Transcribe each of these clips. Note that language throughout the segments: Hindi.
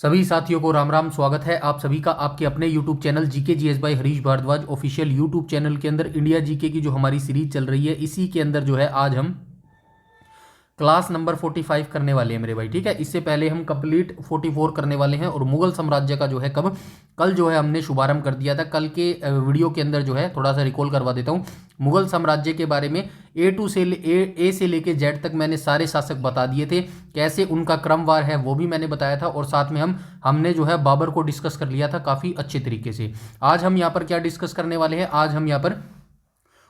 सभी साथियों को राम राम। स्वागत है आप सभी का आपके अपने YouTube channel GK GS by Harish Bhardwaj official YouTube channel के अंदर इंडिया जीके की जो हमारी सीरीज चल रही है, इसी के अंदर जो है आज हम क्लास नंबर 45 करने वाले हैं मेरे भाई। ठीक है, इससे पहले हम कंप्लीट 44 करने वाले हैं और मुगल साम्राज्य का जो है कल जो है हमने शुभारंभ कर दिया था। कल के वीडियो के अंदर जो है थोड़ा सा रिकॉल करवा देता हूँ। मुगल साम्राज्य के बारे में ए से लेके जेड तक मैंने सारे शासक बता दिए थे, कैसे उनका क्रमवार है वो भी मैंने बताया था, और साथ में हमने जो है बाबर को डिस्कस कर लिया था काफ़ी अच्छे तरीके से। आज हम यहाँ पर क्या डिस्कस करने वाले हैं, आज हम यहाँ पर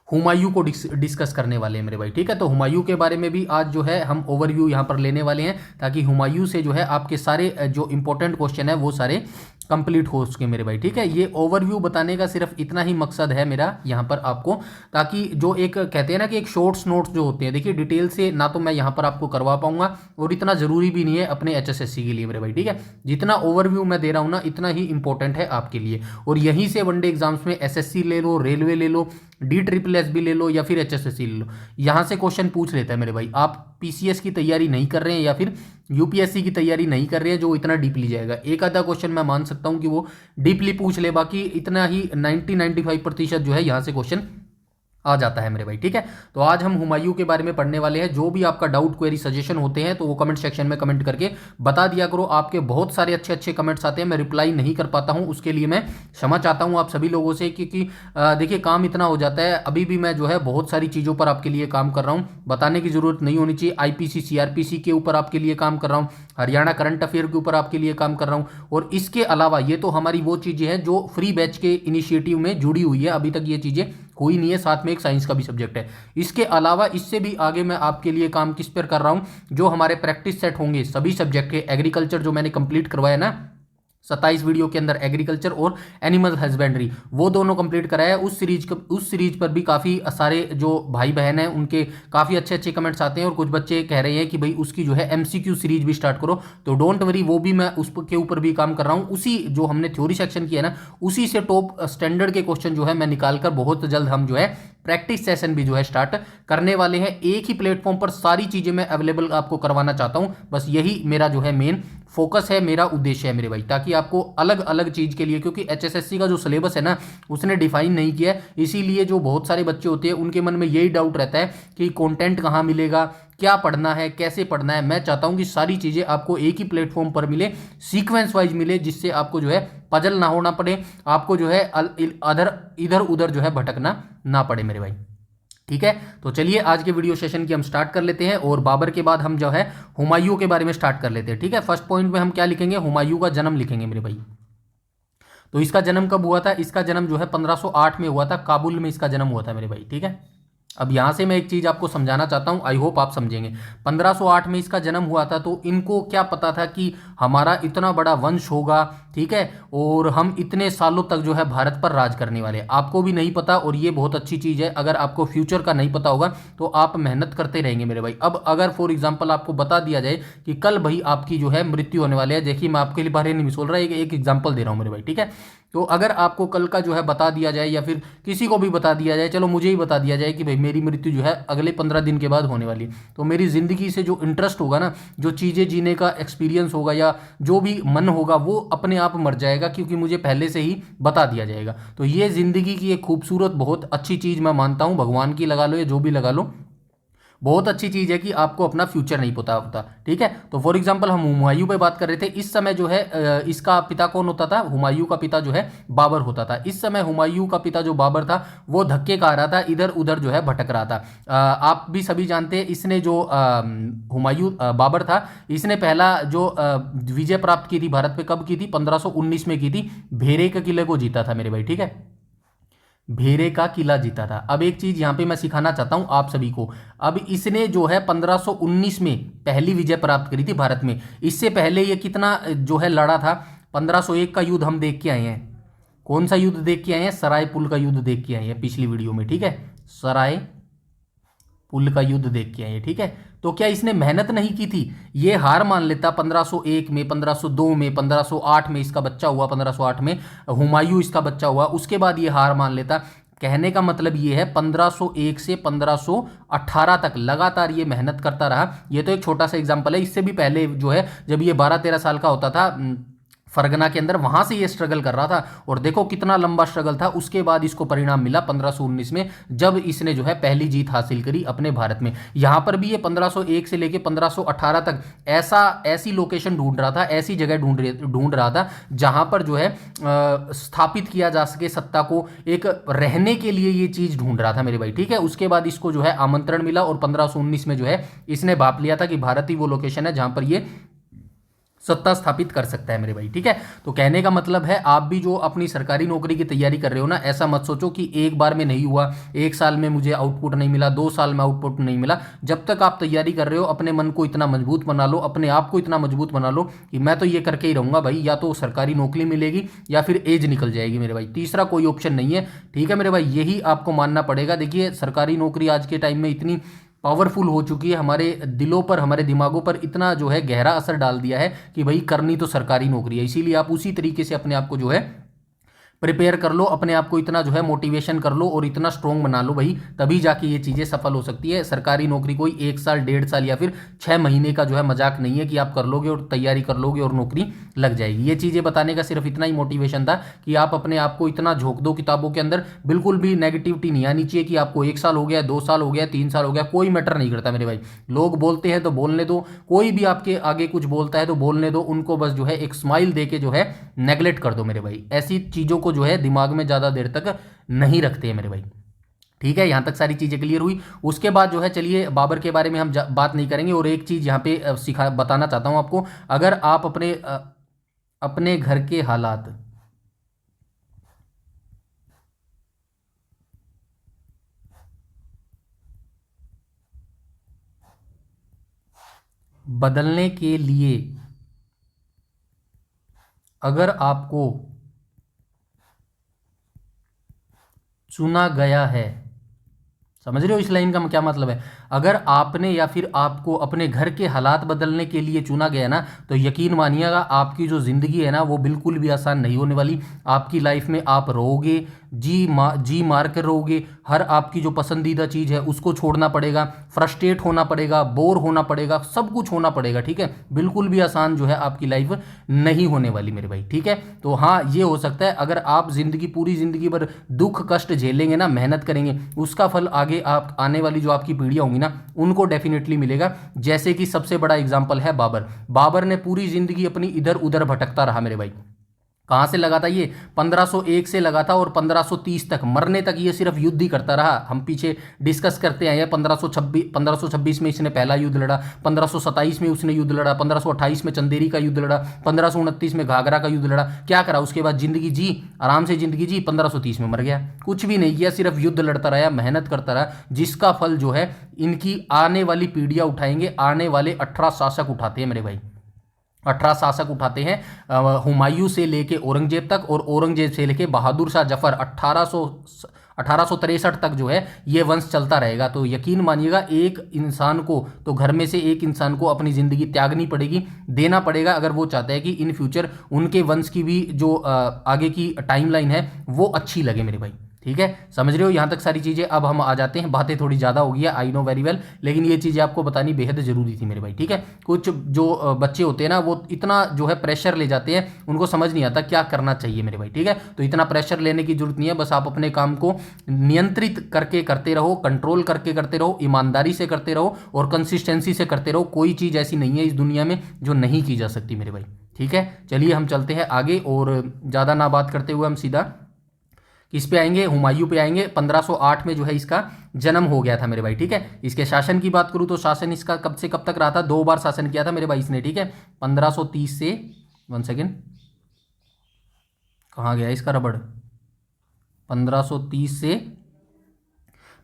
हुमायूं को डिस्कस करने वाले हैं मेरे भाई। ठीक है, तो हुमायूं के बारे में भी आज जो है हम ओवरव्यू यहाँ पर लेने वाले हैं, ताकि हुमायूं से जो है आपके सारे जो इंपॉर्टेंट क्वेश्चन है वो सारे कंप्लीट हो सके मेरे भाई। ठीक है, ये ओवरव्यू बताने का सिर्फ इतना ही मकसद है मेरा यहाँ पर आपको, ताकि जो एक कहते हैं ना कि एक शॉर्ट्स नोट्स जो होते हैं, देखिए डिटेल से ना तो मैं यहाँ पर आपको करवा पाऊंगा और इतना ज़रूरी भी नहीं है अपने एचएसएससी के लिए मेरे भाई। ठीक है, जितना ओवरव्यू मैं दे रहा हूँ ना इतना ही इंपॉर्टेंट है आपके लिए, और यहीं से वनडे एग्जाम्स में एसएससी ले लो, रेलवे ले लो, DSSS भी ले लो या फिर HSSC ले लो, यहाँ से क्वेश्चन पूछ लेता है मेरे भाई। आप PCS की तैयारी नहीं कर रहे हैं या फिर UPSC की तैयारी नहीं कर रहे हैं जो इतना डीपली जाएगा, एक आधा क्वेश्चन मैं मान सकता हूँ कि वो डीपली पूछ ले, बाकी इतना ही 90-95% जो है यहाँ से क्वेश्चन आ जाता है मेरे भाई। ठीक है, तो आज हम हुमायूं के बारे में पढ़ने वाले हैं। जो भी आपका डाउट क्वेरी सजेशन होते हैं तो वो कमेंट सेक्शन में कमेंट करके बता दिया करो। आपके बहुत सारे अच्छे अच्छे कमेंट्स आते हैं, मैं रिप्लाई नहीं कर पाता हूं, उसके लिए मैं क्षमा चाहता हूं आप सभी लोगों से, क्योंकि देखिए काम इतना हो जाता है। अभी भी मैं जो है बहुत सारी चीज़ों पर आपके लिए काम कर रहा हूँ, बताने की जरूरत नहीं होनी चाहिए। IPC CRPC के ऊपर आपके लिए काम कर रहा हूँ, हरियाणा करंट अफेयर के ऊपर आपके लिए काम कर रहा हूँ, और इसके अलावा ये तो हमारी वो चीज़ें हैं जो फ्री बैच के इनिशिएटिव में जुड़ी हुई है, अभी तक ये चीज़ें कोई नहीं है, साथ में एक साइंस का भी सब्जेक्ट है। इसके अलावा इससे भी आगे मैं आपके लिए काम किस पर कर रहा हूं, जो हमारे प्रैक्टिस सेट होंगे सभी सब्जेक्ट के, एग्रीकल्चर जो मैंने कंप्लीट करवाया ना 27 वीडियो के अंदर, एग्रीकल्चर और एनिमल हस्बेंड्री, वो दोनों कंप्लीट कराया। उस सीरीज पर भी काफ़ी सारे जो भाई बहन हैं उनके काफ़ी अच्छे अच्छे कमेंट्स आते हैं, और कुछ बच्चे कह रहे हैं कि भाई उसकी जो है MCQ सीरीज भी स्टार्ट करो, तो डोंट वरी, वो भी मैं उस के ऊपर भी काम कर रहा हूँ। उसी जो हमने थ्योरी सेक्शन किया ना, उसी से टॉप स्टैंडर्ड के क्वेश्चन जो है मैं निकालकर बहुत जल्द हम जो है प्रैक्टिस सेशन भी जो है स्टार्ट करने वाले हैं। एक ही प्लेटफॉर्म पर सारी चीज़ें मैं अवेलेबल आपको करवाना चाहता हूं, बस यही मेरा जो है मेन फोकस है, मेरा उद्देश्य है मेरे भाई, ताकि आपको अलग अलग चीज़ के लिए, क्योंकि HSSC का जो सिलेबस है ना उसने डिफाइन नहीं किया है, इसीलिए जो बहुत सारे बच्चे होते हैं उनके मन में यही डाउट रहता है कि कंटेंट कहाँ मिलेगा, क्या पढ़ना है, कैसे पढ़ना है। मैं चाहता हूं कि सारी चीज़ें आपको एक ही प्लेटफॉर्म पर मिले, सीक्वेंस वाइज मिले, जिससे आपको जो है पजल ना होना पड़े, आपको जो है इधर उधर जो है भटकना ना पड़े मेरे भाई। ठीक है, तो चलिए आज के वीडियो सेशन की हम स्टार्ट कर लेते हैं, और बाबर के बाद हम जो है हुमायूं के बारे में स्टार्ट कर लेते हैं। ठीक है, फर्स्ट पॉइंट में हम क्या लिखेंगे, हुमायूं का जन्म लिखेंगे मेरे भाई। तो इसका जन्म कब हुआ था, इसका जन्म जो है 1508 में हुआ था, काबुल में इसका जन्म हुआ था मेरे भाई। ठीक है, अब यहाँ से मैं एक चीज़ आपको समझाना चाहता हूँ, आई होप आप समझेंगे। 1508 में इसका जन्म हुआ था, तो इनको क्या पता था कि हमारा इतना बड़ा वंश होगा, ठीक है, और हम इतने सालों तक जो है भारत पर राज करने वाले। आपको भी नहीं पता, और ये बहुत अच्छी चीज़ है। अगर आपको फ्यूचर का नहीं पता होगा तो आप मेहनत करते रहेंगे मेरे भाई। अब अगर फॉर एग्जाम्पल आपको बता दिया जाए कि कल भाई आपकी जो है मृत्यु होने वाली है, देखिए मैं आपके लिए बारे नहीं बोल रहा, एक एग्जाम्पल दे रहा हूँ मेरे भाई। ठीक है, तो अगर आपको कल का जो है बता दिया जाए, या फिर किसी को भी बता दिया जाए, चलो मुझे ही बता दिया जाए कि भाई मेरी मृत्यु जो है अगले 15 दिन के बाद होने वाली है, तो मेरी ज़िंदगी से जो इंटरेस्ट होगा ना, जो चीज़ें जीने का एक्सपीरियंस होगा या जो भी मन होगा, वो अपने आप मर जाएगा, क्योंकि मुझे पहले से ही बता दिया जाएगा। तो ये ज़िंदगी की एक खूबसूरत बहुत अच्छी चीज़ मैं मानता हूँ, भगवान की लगा लो या जो भी लगा लो, बहुत अच्छी चीज़ है कि आपको अपना फ्यूचर नहीं पता होता। ठीक है, तो फॉर एग्जांपल हम हुमायूं पे बात कर रहे थे, इस समय जो है इसका पिता कौन होता था, हुमायूं का पिता जो है बाबर होता था। इस समय हुमायूं का पिता जो बाबर था वो धक्के खा रहा था, इधर उधर जो है भटक रहा था। आप भी सभी जानते हैं, इसने जो हुमायूं बाबर था, इसने पहला जो विजय प्राप्त की थी भारत पे, कब की थी, 1519 में की थी, भेरे के किले को जीता था मेरे भाई। ठीक है, भेरे का किला जीता था। अब एक चीज यहां पे मैं सिखाना चाहता हूं आप सभी को, अब इसने जो है 1519 में पहली विजय प्राप्त करी थी भारत में। इससे पहले ये कितना जो है लड़ा था, 1501 का युद्ध हम देख के आए हैं। कौन सा युद्ध देख के आए हैं, सराय पुल का युद्ध देख के आए हैं पिछली वीडियो में। ठीक है, सराय पुल का युद्ध देख के आए हैं। ठीक है, तो क्या इसने मेहनत नहीं की थी, ये हार मान लेता 1501 में, 1502 में, 1508 में इसका बच्चा हुआ, 1508 में हुमायूं इसका बच्चा हुआ, उसके बाद ये हार मान लेता। कहने का मतलब ये है 1501 से 1518 तक लगातार ये मेहनत करता रहा। ये तो एक छोटा सा एग्जांपल है, इससे भी पहले जो है जब ये 12-13 साल का होता था, फरगना के अंदर, वहां से ये स्ट्रगल कर रहा था। और देखो कितना लंबा स्ट्रगल था, उसके बाद इसको परिणाम मिला 1519 में, जब इसने जो है पहली जीत हासिल करी अपने भारत में। यहां पर भी ये 1501 से लेके 1518 तक ऐसी लोकेशन ढूंढ रहा था, ऐसी जगह ढूंढ रहा था जहां पर जो है स्थापित किया जा सके सत्ता को, एक रहने के लिए ये चीज ढूंढ रहा था मेरे भाई, ठीक है। उसके बाद इसको जो है आमंत्रण मिला और 1519 में जो है इसने भाप लिया था कि भारत ही वो लोकेशन है जहां पर ये सत्ता स्थापित कर सकता है मेरे भाई, ठीक है। तो कहने का मतलब है, आप भी जो अपनी सरकारी नौकरी की तैयारी कर रहे हो ना, ऐसा मत सोचो कि एक बार में नहीं हुआ, एक साल में मुझे आउटपुट नहीं मिला, 2 साल में आउटपुट नहीं मिला। जब तक आप तैयारी कर रहे हो, अपने मन को इतना मजबूत बना लो, अपने आप को इतना मजबूत बना लो कि मैं तो ये करके ही रहूंगा भाई, या तो सरकारी नौकरी मिलेगी या फिर एज निकल जाएगी मेरे भाई, तीसरा कोई ऑप्शन नहीं है, ठीक है मेरे भाई। यही आपको मानना पड़ेगा। देखिए, सरकारी नौकरी आज के टाइम में इतनी पावरफुल हो चुकी है, हमारे दिलों पर, हमारे दिमागों पर इतना जो है गहरा असर डाल दिया है कि भाई करनी तो सरकारी नौकरी है। इसीलिए आप उसी तरीके से अपने आप को जो है प्रिपेयर कर लो, अपने आप को इतना जो है मोटिवेशन कर लो और इतना स्ट्रॉन्ग बना लो भाई, तभी जाके ये चीज़ें सफल हो सकती है। सरकारी नौकरी कोई 1 साल, 1.5 साल या फिर 6 महीने का जो है मजाक नहीं है कि आप कर लोगे और तैयारी कर लोगे और नौकरी लग जाएगी। ये चीज़ें बताने का सिर्फ इतना ही मोटिवेशन था कि आप अपने आप को इतना झोंक दो किताबों के अंदर, बिल्कुल भी नेगेटिविटी नहीं आनी चाहिए कि आपको 1 साल हो गया, 2 साल हो गया, 3 साल हो गया, कोई मैटर नहीं करता मेरे भाई। लोग बोलते हैं तो बोलने दो, कोई भी आपके आगे कुछ बोलता है तो बोलने दो, उनको बस जो है एक स्माइल दे के जो है नेगलेक्ट कर दो मेरे भाई। ऐसी चीज़ों को जो है दिमाग में ज़्यादा देर तक नहीं रखते हैं मेरे भाई, ठीक है। यहां तक सारी चीज़ें क्लियर हुई। उसके बाद जो है चलिए बाबर के बारे में हम बात नहीं करेंगे। और एक चीज़ यहाँ पे बताना चाहता हूँ आपको, अगर आप अपने घर के हालात बदलने के लिए अगर आपको चुना गया है, समझ रहे हो इस लाइन का क्या मतलब है? अगर आपने या फिर आपको अपने घर के हालात बदलने के लिए चुना गया ना, तो यकीन मानिएगा आपकी जो ज़िंदगी है ना वो बिल्कुल भी आसान नहीं होने वाली। आपकी लाइफ में आप रोओगे, जी मार कर रोओगे, हर आपकी जो पसंदीदा चीज़ है उसको छोड़ना पड़ेगा, फ्रस्ट्रेट होना पड़ेगा, बोर होना पड़ेगा, सब कुछ होना पड़ेगा, ठीक है। बिल्कुल भी आसान जो है आपकी लाइफ नहीं होने वाली मेरे भाई, ठीक है। तो हाँ, ये हो सकता है अगर आप पूरी ज़िंदगी भर दुख कष्ट झेलेंगे ना, मेहनत करेंगे, उसका फल आगे आप आने वाली जो आपकी पीढ़ियाँ होंगी ना उनको डेफिनेटली मिलेगा। जैसे कि सबसे बड़ा एग्जाम्पल है बाबर ने पूरी ज़िंदगी अपनी इधर उधर भटकता रहा मेरे भाई। कहाँ से लगा था ये? 1501 से लगा था और 1530 तक, मरने तक ये सिर्फ युद्ध ही करता रहा। हम पीछे डिस्कस करते आए हैं, 1526 में इसने पहला युद्ध लड़ा, 1527 में उसने युद्ध लड़ा, 1528 में चंदेरी का युद्ध लड़ा, 1529 में घाघरा का युद्ध लड़ा। क्या करा उसके बाद? जिंदगी जी, आराम से जिंदगी जी, 1530 में मर गया। कुछ भी नहीं किया, सिर्फ युद्ध लड़ता रहा, मेहनत करता रहा, जिसका फल जो है इनकी आने वाली पीढ़ियाँ उठाएंगे। आने वाले 18 शासक उठाते हैं मेरे भाई, 18 शासक उठाते हैं, हुमायूं से लेके औरंगजेब तक, और औरंगजेब से लेके बहादुर शाह जफर 1863 तक जो है ये वंश चलता रहेगा। तो यकीन मानिएगा एक इंसान को, तो घर में से एक इंसान को अपनी ज़िंदगी त्यागनी पड़ेगी, देना पड़ेगा, अगर वो चाहता है कि इन फ्यूचर उनके वंश की भी जो आगे की टाइमलाइन है वो अच्छी लगे मेरे भाई, ठीक है। समझ रहे हो यहाँ तक सारी चीज़ें? अब हम आ जाते हैं, बातें थोड़ी ज़्यादा हो गई है, आई नो वेरी वेल, लेकिन ये चीज़ें आपको बतानी बेहद ज़रूरी थी मेरे भाई, ठीक है। कुछ जो बच्चे होते हैं ना वो इतना जो है प्रेशर ले जाते हैं, उनको समझ नहीं आता क्या करना चाहिए मेरे भाई, ठीक है। तो इतना प्रेशर लेने की जरूरत नहीं है, बस आप अपने काम को नियंत्रित करके करते रहो, कंट्रोल करके करते रहो, ईमानदारी से करते रहो और कंसिस्टेंसी से करते रहो। कोई चीज़ ऐसी नहीं है इस दुनिया में जो नहीं की जा सकती मेरे भाई, ठीक है। चलिए हम चलते हैं आगे और ज़्यादा ना बात करते हुए हम सीधा किस पे आएंगे? हुमायूं पे आएंगे। 1508 में जो है इसका जन्म हो गया था मेरे भाई, ठीक है। इसके शासन की बात करूं तो शासन इसका कब से कब तक रहा था? 2 बार शासन किया था मेरे भाई इसने, ठीक है। 1530 से, 1 सेकेंड, कहाँ गया इसका रबड़? 1530 से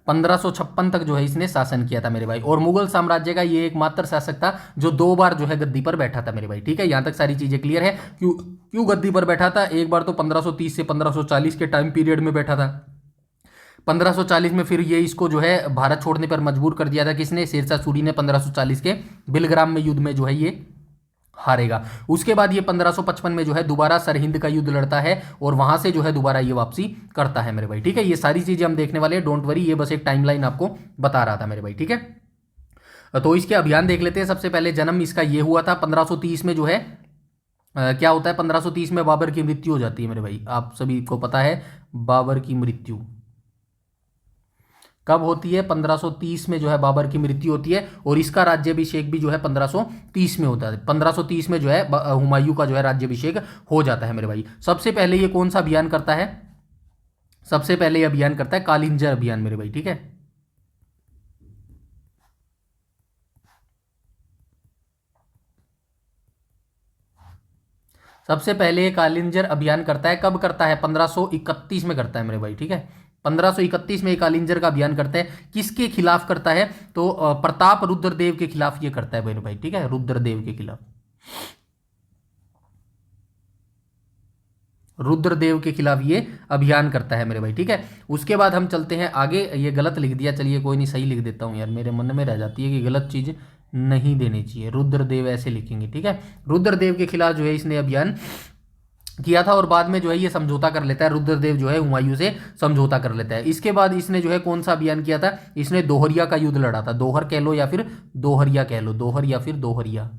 1556 तक जो है इसने शासन किया था मेरे भाई। और मुगल साम्राज्य का ये एकमात्र शासक था जो 2 बार जो है गद्दी पर बैठा था मेरे भाई, ठीक है। यहां तक सारी चीजें क्लियर है। क्यों गद्दी पर बैठा था? एक बार तो 1530 से 1540 के टाइम पीरियड में बैठा था। 1540 में फिर ये इसको जो है भारत छोड़ने पर मजबूर कर दिया था। किसने? शेरशाह सूरी ने। 1540 के बिलग्राम में युद्ध में जो है ये हारेगा। उसके बाद ये 1555 में जो है दोबारा सरहिंद का युद्ध लड़ता है और वहां से जो है दोबारा ये वापसी करता है मेरे भाई, ठीक है। ये सारी चीजें हम देखने वाले हैं, डोंट वरी, ये बस एक टाइमलाइन आपको बता रहा था मेरे भाई, ठीक है। तो इसके अभियान देख लेते हैं। सबसे पहले जन्म इसका ये हुआ था 1530 में जो है क्या होता है 1530 में बाबर की मृत्यु हो जाती है मेरे भाई, आप सभी को पता है बाबर की मृत्यु कब होती है, 1530 में जो है बाबर की मृत्यु होती है, और इसका राज्याभिषेक भी जो है 1530 में होता है। 1530 में जो है हुमायूं का जो है राज्याभिषेक हो जाता है मेरे भाई। सबसे पहले ये कौन सा अभियान करता है, सबसे पहले ये अभियान करता है कालिंजर अभियान मेरे भाई, ठीक है। सबसे पहले ये कालिंजर अभियान करता है, कब करता है, 1531 में करता है मेरे भाई, ठीक है। 1531 में ये कालिंजर का अभियान करता है, किसके खिलाफ करता है, तो प्रताप रुद्रदेव के खिलाफ ये करता है मेरे भाई, ठीक है, रुद्रदेव के खिलाफ, रुद्रदेव के खिलाफ ये अभियान करता है मेरे भाई, ठीक है। उसके बाद हम चलते हैं आगे, ये गलत लिख दिया, चलिए कोई नहीं, सही लिख देता हूँ यार, मेरे मन में रह जाती है कि गलत चीज़ नहीं देनी चाहिए, रुद्रदेव ऐसे लिखेंगे, ठीक है। रुद्रदेव के खिलाफ जो है इसने अभियान किया था, और बाद में जो है ये समझौता कर लेता है, रुद्रदेव जो है हुमायूं से समझौता कर लेता है। इसके बाद इसने जो है कौन सा अभियान किया था, इसने दोहरिया का युद्ध लड़ा था, दोहर कह लो या फिर दोहरिया कह लो, दोहर या फिर दोहरिया,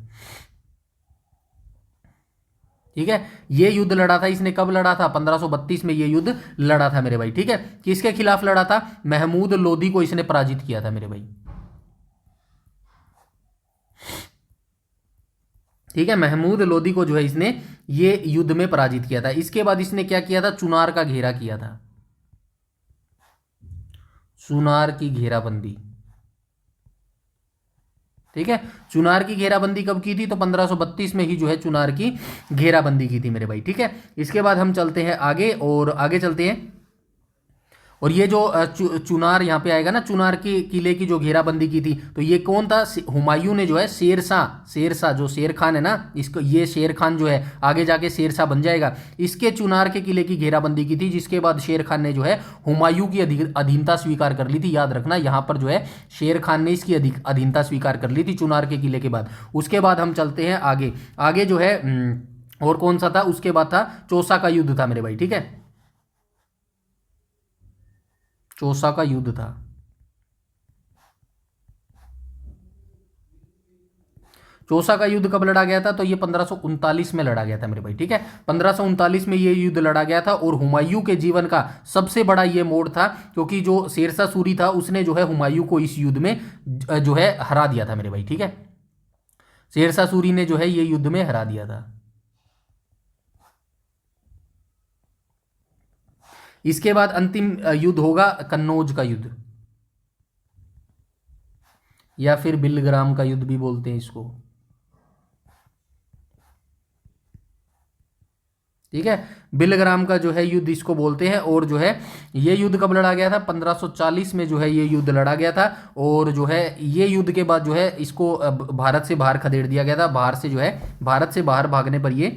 ठीक है। ये युद्ध लड़ा था इसने, कब लड़ा था, 1532 में ये युद्ध लड़ा था मेरे भाई, ठीक है। किसके खिलाफ लड़ा था, महमूद लोदी को इसने पराजित किया था मेरे भाई, ठीक है। महमूद लोदी को जो है इसने ये युद्ध में पराजित किया था। इसके बाद इसने क्या किया था, चुनार का घेरा किया था, चुनार की घेराबंदी, ठीक है। चुनार की घेराबंदी कब की थी, तो 1532 में ही जो है चुनार की घेराबंदी की थी मेरे भाई, ठीक है। इसके बाद हम चलते हैं आगे, और आगे चलते हैं, और ये जो चुनार यहाँ पे आएगा ना, चुनार की किले की जो घेराबंदी की थी, तो ये कौन था, हुमायूं ने जो है शेरशाह जो शेर खान है ना, इसको ये शेर खान जो है आगे जाके शेरशाह बन जाएगा, इसके चुनार के किले की घेराबंदी की थी, जिसके बाद शेर खान ने जो है हुमायूं की अधीनता स्वीकार कर ली थी। याद रखना यहाँ पर जो है शेर खान ने इसकी अधीनता स्वीकार कर ली थी चुनार के किले के बाद। उसके बाद हम चलते हैं आगे, आगे जो है और कौन सा था, उसके बाद था चौसा का युद्ध था मेरे भाई, ठीक है, चौसा का युद्ध था। चौसा का युद्ध कब लड़ा गया था, तो ये 1539 में लड़ा गया था मेरे भाई, ठीक है। 1539 में ये युद्ध लड़ा गया था, और हुमायूं के जीवन का सबसे बड़ा ये मोड़ था, क्योंकि जो शेरशाह सूरी था उसने जो है हुमायूं को इस युद्ध में जो है हरा दिया था मेरे भाई, ठीक है। शेरशाह सूरी ने जो है ये युद्ध में हरा दिया था। इसके बाद अंतिम युद्ध होगा कन्नौज का युद्ध, या फिर बिलग्राम का युद्ध भी बोलते हैं इसको, ठीक है। बिलग्राम का जो है युद्ध इसको बोलते हैं। और जो है ये युद्ध कब लड़ा गया था, 1540 में जो है ये युद्ध लड़ा गया था, और जो है ये युद्ध के बाद जो है इसको भारत से बाहर खदेड़ दिया गया था। बाहर से जो है भारत से बाहर भागने पर ये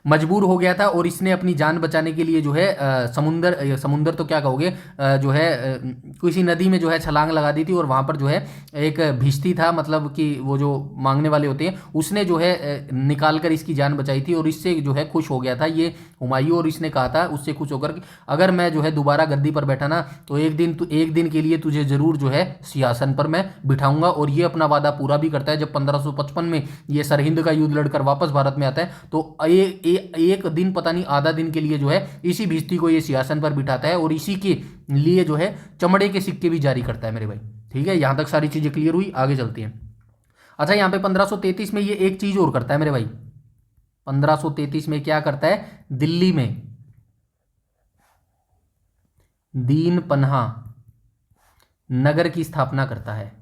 मजबूर हो गया था, और इसने अपनी जान बचाने के लिए जो है समुंदर तो क्या कहोगे, जो है किसी नदी में जो है छलांग लगा दी थी, और वहाँ पर जो है एक भिश्ती था, मतलब कि वो जो मांगने वाले होते हैं, उसने जो है निकाल कर इसकी जान बचाई थी, और इससे जो है खुश हो गया था ये हुमायूं, और इसने कहा था उससे खुश होकर, अगर मैं जो है दोबारा गद्दी पर बैठा ना, तो एक दिन के लिए तुझे जरूर जो है सिंहासन पर मैं बिठाऊंगा। और ये अपना वादा पूरा भी करता है। जब 1555 में ये सरहिंद का युद्ध लड़कर वापस भारत में आता है, तो एक दिन, पता नहीं आधा दिन के लिए जो है इसी भिश्ती को ये सिंहासन पर बिठाता है, और इसी के लिए जो है चमड़े के सिक्के भी जारी करता है मेरे भाई, ठीक है। यहां तक सारी चीजें क्लियर हुई, आगे चलती हैं। अच्छा, यहाँ पे 1533 में ये एक चीज और करता है मेरे भाई, 1533 में क्या करता है, दिल्ली में दीन पन्हा नगर की स्थापना करता है,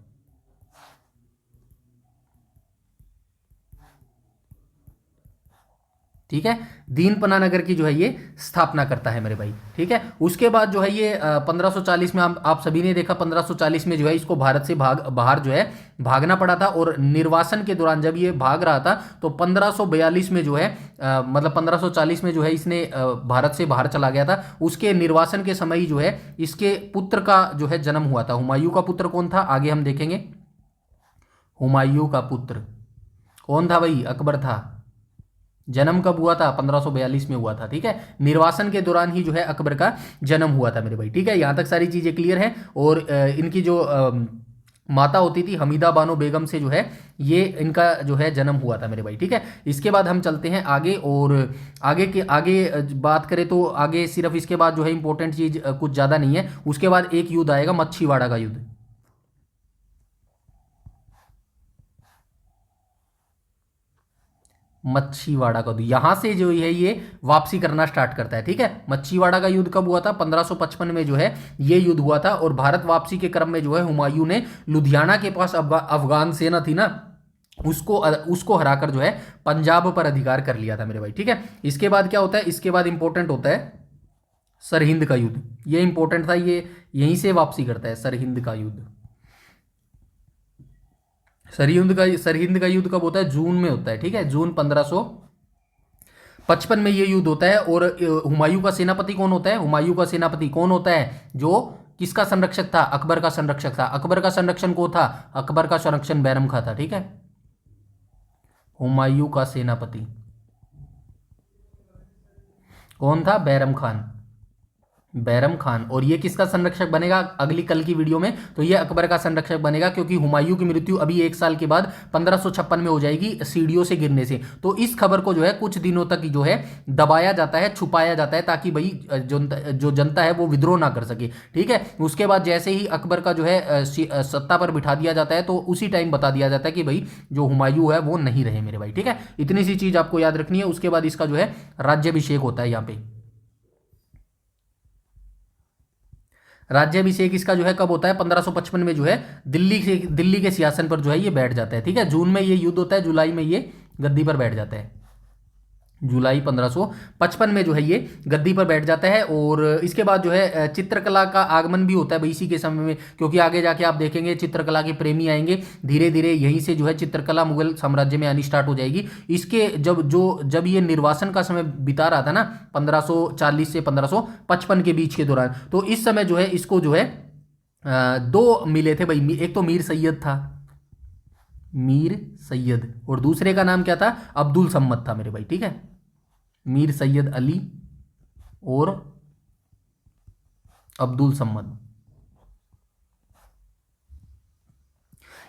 ठीक है। दीनपना नगर की जो है ये स्थापना करता है मेरे भाई, ठीक है। उसके बाद जो है ये 1540 में आप सभी ने देखा, 1540 में जो है इसको भारत से बाहर जो है भागना पड़ा था, और निर्वासन के दौरान जब ये भाग रहा था, तो 1542 में जो है मतलब 1540 में जो है इसने भारत से बाहर चला गया था। उसके निर्वासन के समय ही जो है इसके पुत्र का जो है जन्म हुआ था। हुमायूं का पुत्र कौन था, आगे हम देखेंगे। हुमायूं का पुत्र कौन था भाई, अकबर था। जन्म कब हुआ था, 1542 में हुआ था, ठीक है। निर्वासन के दौरान ही जो है अकबर का जन्म हुआ था मेरे भाई, ठीक है। यहां तक सारी चीजें क्लियर है। और इनकी जो माता होती थी हमीदा बानो बेगम से जो है ये इनका जो है जन्म हुआ था मेरे भाई, ठीक है। इसके बाद हम चलते हैं आगे, और आगे बात करें तो आगे सिर्फ इसके बाद जो है इंपॉर्टेंट चीज कुछ ज़्यादा नहीं है। उसके बाद एक युद्ध आएगा, मच्छीवाड़ा का युद्ध। मच्छीवाड़ा का युद्ध, यहां से जो है ये वापसी करना स्टार्ट करता है, ठीक है। मच्छीवाड़ा का युद्ध कब हुआ था? 1555 में जो है ये युद्ध हुआ था, और भारत वापसी के क्रम में जो है हुमायूं ने लुधियाना के पास अफगान सेना थी ना, उसको उसको हराकर जो है पंजाब पर अधिकार कर लिया था मेरे भाई, ठीक है। इसके बाद क्या होता है? इसके बाद इंपॉर्टेंट होता है सरहिंद का युद्ध। ये इंपॉर्टेंट था, ये यहीं से वापसी करता है सरहिंद का युद्ध। सरहिंद का युद्ध कब होता है? जून में होता है, ठीक है। जून 1555 में ये युद्ध होता है। और हुमायूं का सेनापति कौन होता है? हुमायूं का सेनापति कौन होता है? जो किसका संरक्षक था? अकबर का संरक्षक था। अकबर का संरक्षण कौन था? अकबर का संरक्षण बैरम खां था, ठीक है। हुमायूं का सेनापति कौन था? बैरम खान, बैरम खान। और ये किसका संरक्षक बनेगा अगली कल की वीडियो में? तो ये अकबर का संरक्षक बनेगा, क्योंकि हुमायूं की मृत्यु अभी 1 साल के बाद 1556 में हो जाएगी सीढ़ियों से गिरने से। तो इस खबर को जो है कुछ दिनों तक जो है दबाया जाता है, छुपाया जाता है, ताकि भाई जो जनता है वो विद्रोह ना कर सके, ठीक है। उसके बाद जैसे ही अकबर का जो है सत्ता पर बिठा दिया जाता है, तो उसी टाइम बता दिया जाता है कि भाई जो हुमायूं है वो नहीं रहे मेरे भाई, ठीक है। इतनी सी चीज आपको याद रखनी है। उसके बाद इसका जो है राज्याभिषेक होता है यहाँ पे। राज्याभिषेक इसका जो है कब होता है? 1555 में जो है दिल्ली के सिंहासन पर जो है ये बैठ जाता है, ठीक है। जून में ये युद्ध होता है, जुलाई में ये गद्दी पर बैठ जाता है। जुलाई 1555 में जो है ये गद्दी पर बैठ जाता है। और इसके बाद जो है चित्रकला का आगमन भी होता है भाई इसी के समय में, क्योंकि आगे जाके आप देखेंगे चित्रकला के प्रेमी आएंगे। धीरे धीरे यहीं से जो है चित्रकला मुगल साम्राज्य में आनी स्टार्ट हो जाएगी। इसके जब ये निर्वासन का समय बिता रहा था ना, 1540 से 1555 के बीच के दौरान, तो इस समय जो है इसको जो है दो मिले थे भाई। एक तो मीर सैयद था, मीर सैयद, और दूसरे का नाम क्या था? अब्दुल सम्मद था मेरे भाई, ठीक है। मीर सैयद अली और अब्दुल सम्मद,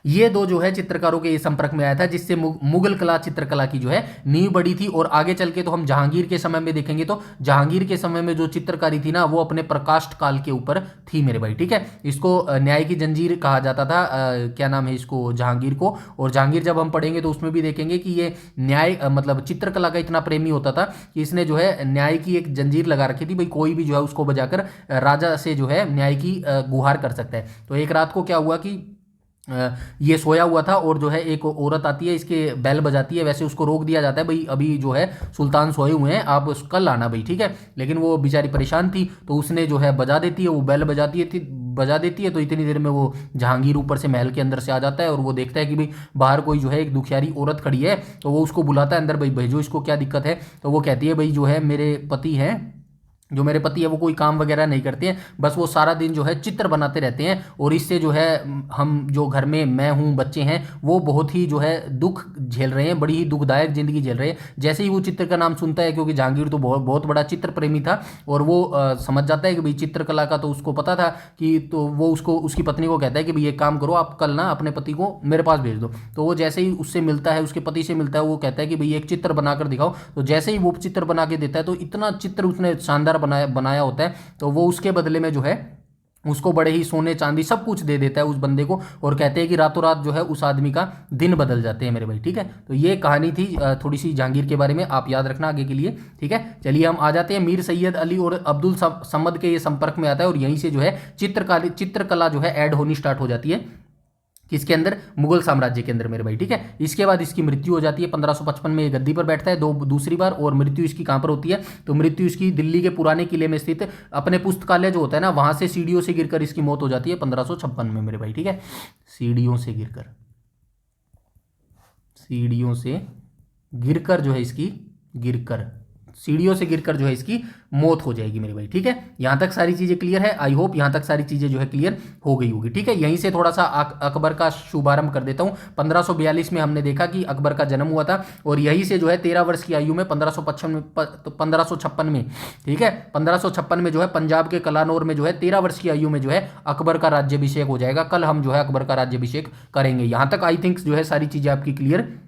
ये दो जो है चित्रकारों के संपर्क में आया था, जिससे मुगल कला चित्रकला की जो है नींव बड़ी थी। और आगे चल के तो हम जहांगीर के समय में देखेंगे, तो जहांगीर के समय में जो चित्रकारी थी ना, वो अपने प्रकाष्ठ काल के ऊपर थी मेरे भाई, ठीक है। इसको न्याय की जंजीर कहा जाता था, क्या नाम है इसको, जहांगीर को। और जहांगीर जब हम पढ़ेंगे तो उसमें भी देखेंगे कि ये न्याय मतलब चित्रकला का इतना प्रेमी होता था कि इसने जो है न्याय की एक जंजीर लगा रखी थी भाई, कोई भी जो है उसको बजाकर राजा से जो है न्याय की गुहार कर सकता है। तो एक रात को क्या हुआ कि ये सोया हुआ था, और जो है एक औरत आती है, इसके बेल बजाती है। वैसे उसको रोक दिया जाता है भाई, अभी जो है सुल्तान सोए हुए हैं, आप कल आना भाई, ठीक है। लेकिन वो बेचारी परेशान थी, तो उसने जो है बजा देती है, वो बेल बजा देती है। तो इतनी देर में वो जहांगीर ऊपर से महल के अंदर से आ जाता है, और वो देखता है कि भाई बाहर कोई जो है एक दुखियारी औरत खड़ी है। तो वो उसको बुलाता है अंदर, भाई भेजो इसको, क्या दिक्कत है? तो वो कहती है भाई जो है मेरे पति हैं, जो मेरे पति है वो कोई काम वगैरह नहीं करते हैं, बस वो सारा दिन जो है चित्र बनाते रहते हैं। और इससे जो है हम जो घर में मैं हूँ, बच्चे हैं, वो बहुत ही जो है दुख झेल रहे हैं, बड़ी ही दुखदायक जिंदगी झेल रहे हैं। जैसे ही वो चित्र का नाम सुनता है, क्योंकि जहांगीर तो बहुत बहुत बड़ा चित्र प्रेमी था, और वो समझ जाता है कि भाई चित्रकला का तो उसको पता था कि, तो वो उसकी पत्नी को कहता है कि भाई एक काम करो, आप कल ना अपने पति को मेरे पास भेज दो। तो वो जैसे ही उससे मिलता है, उसके पति से मिलता है, वो कहता है कि भाई एक चित्र बनाकर दिखाओ। तो जैसे ही वो चित्र बना के देता है, तो इतना चित्र उसने शानदार बनाया होता है। तो वो उसके बदले में जो है उसको बड़े ही सोने चांदी सब कुछ दे देता है उस बंदे को, और कहते हैं कि रातों रात जो है उस आदमी का दिन बदल जाते हैं मेरे भाई, ठीक है। तो ये कहानी थी थोड़ी सी जहांगीर के बारे में, आप याद रखना आगे के लिए, ठीक है। चलिए हम आ जाते हैं मीर सैयद अली और अब्दुल सम्मद के ये संपर्क में आता है, और यहीं से जो है चित्रकला जो है ऐड होनी स्टार्ट हो जाती है, किसके अंदर? मुगल साम्राज्य के अंदर मेरे भाई, ठीक है। इसके बाद इसकी मृत्यु हो जाती है 1555 में, ये गद्दी पर बैठता है दूसरी बार। और मृत्यु इसकी कहां पर होती है? तो मृत्यु इसकी दिल्ली के पुराने किले में स्थित अपने पुस्तकालय जो होता है ना, वहां से सीढ़ियों से गिरकर इसकी मौत हो जाती है 1556 में मेरे भाई, ठीक है। सीढ़ियों से गिरकर जो है इसकी गिरकर सीढ़ियों से गिरकर जो है इसकी मौत हो जाएगी मेरे भाई। ठीक है, यहां तक सारी चीजें क्लियर है। आई होप यहां तक सारी चीजें जो है क्लियर हो गई होगी। ठीक है, यहीं से थोड़ा सा अकबर का शुभारंभ कर देता हूं। 1542 में हमने देखा कि अकबर का जन्म हुआ था और यहीं से जो है 13 वर्ष की आयु में 1556 में, ठीक है, 1556 में जो है पंजाब के कलानौर में जो है 13 वर्ष की आयु में जो है अकबर का राज्याभिषेक हो जाएगा। कल हम जो है अकबर का राज्याभिषेक करेंगे। यहां तक आई थिंक जो है सारी चीजें आपकी क्लियर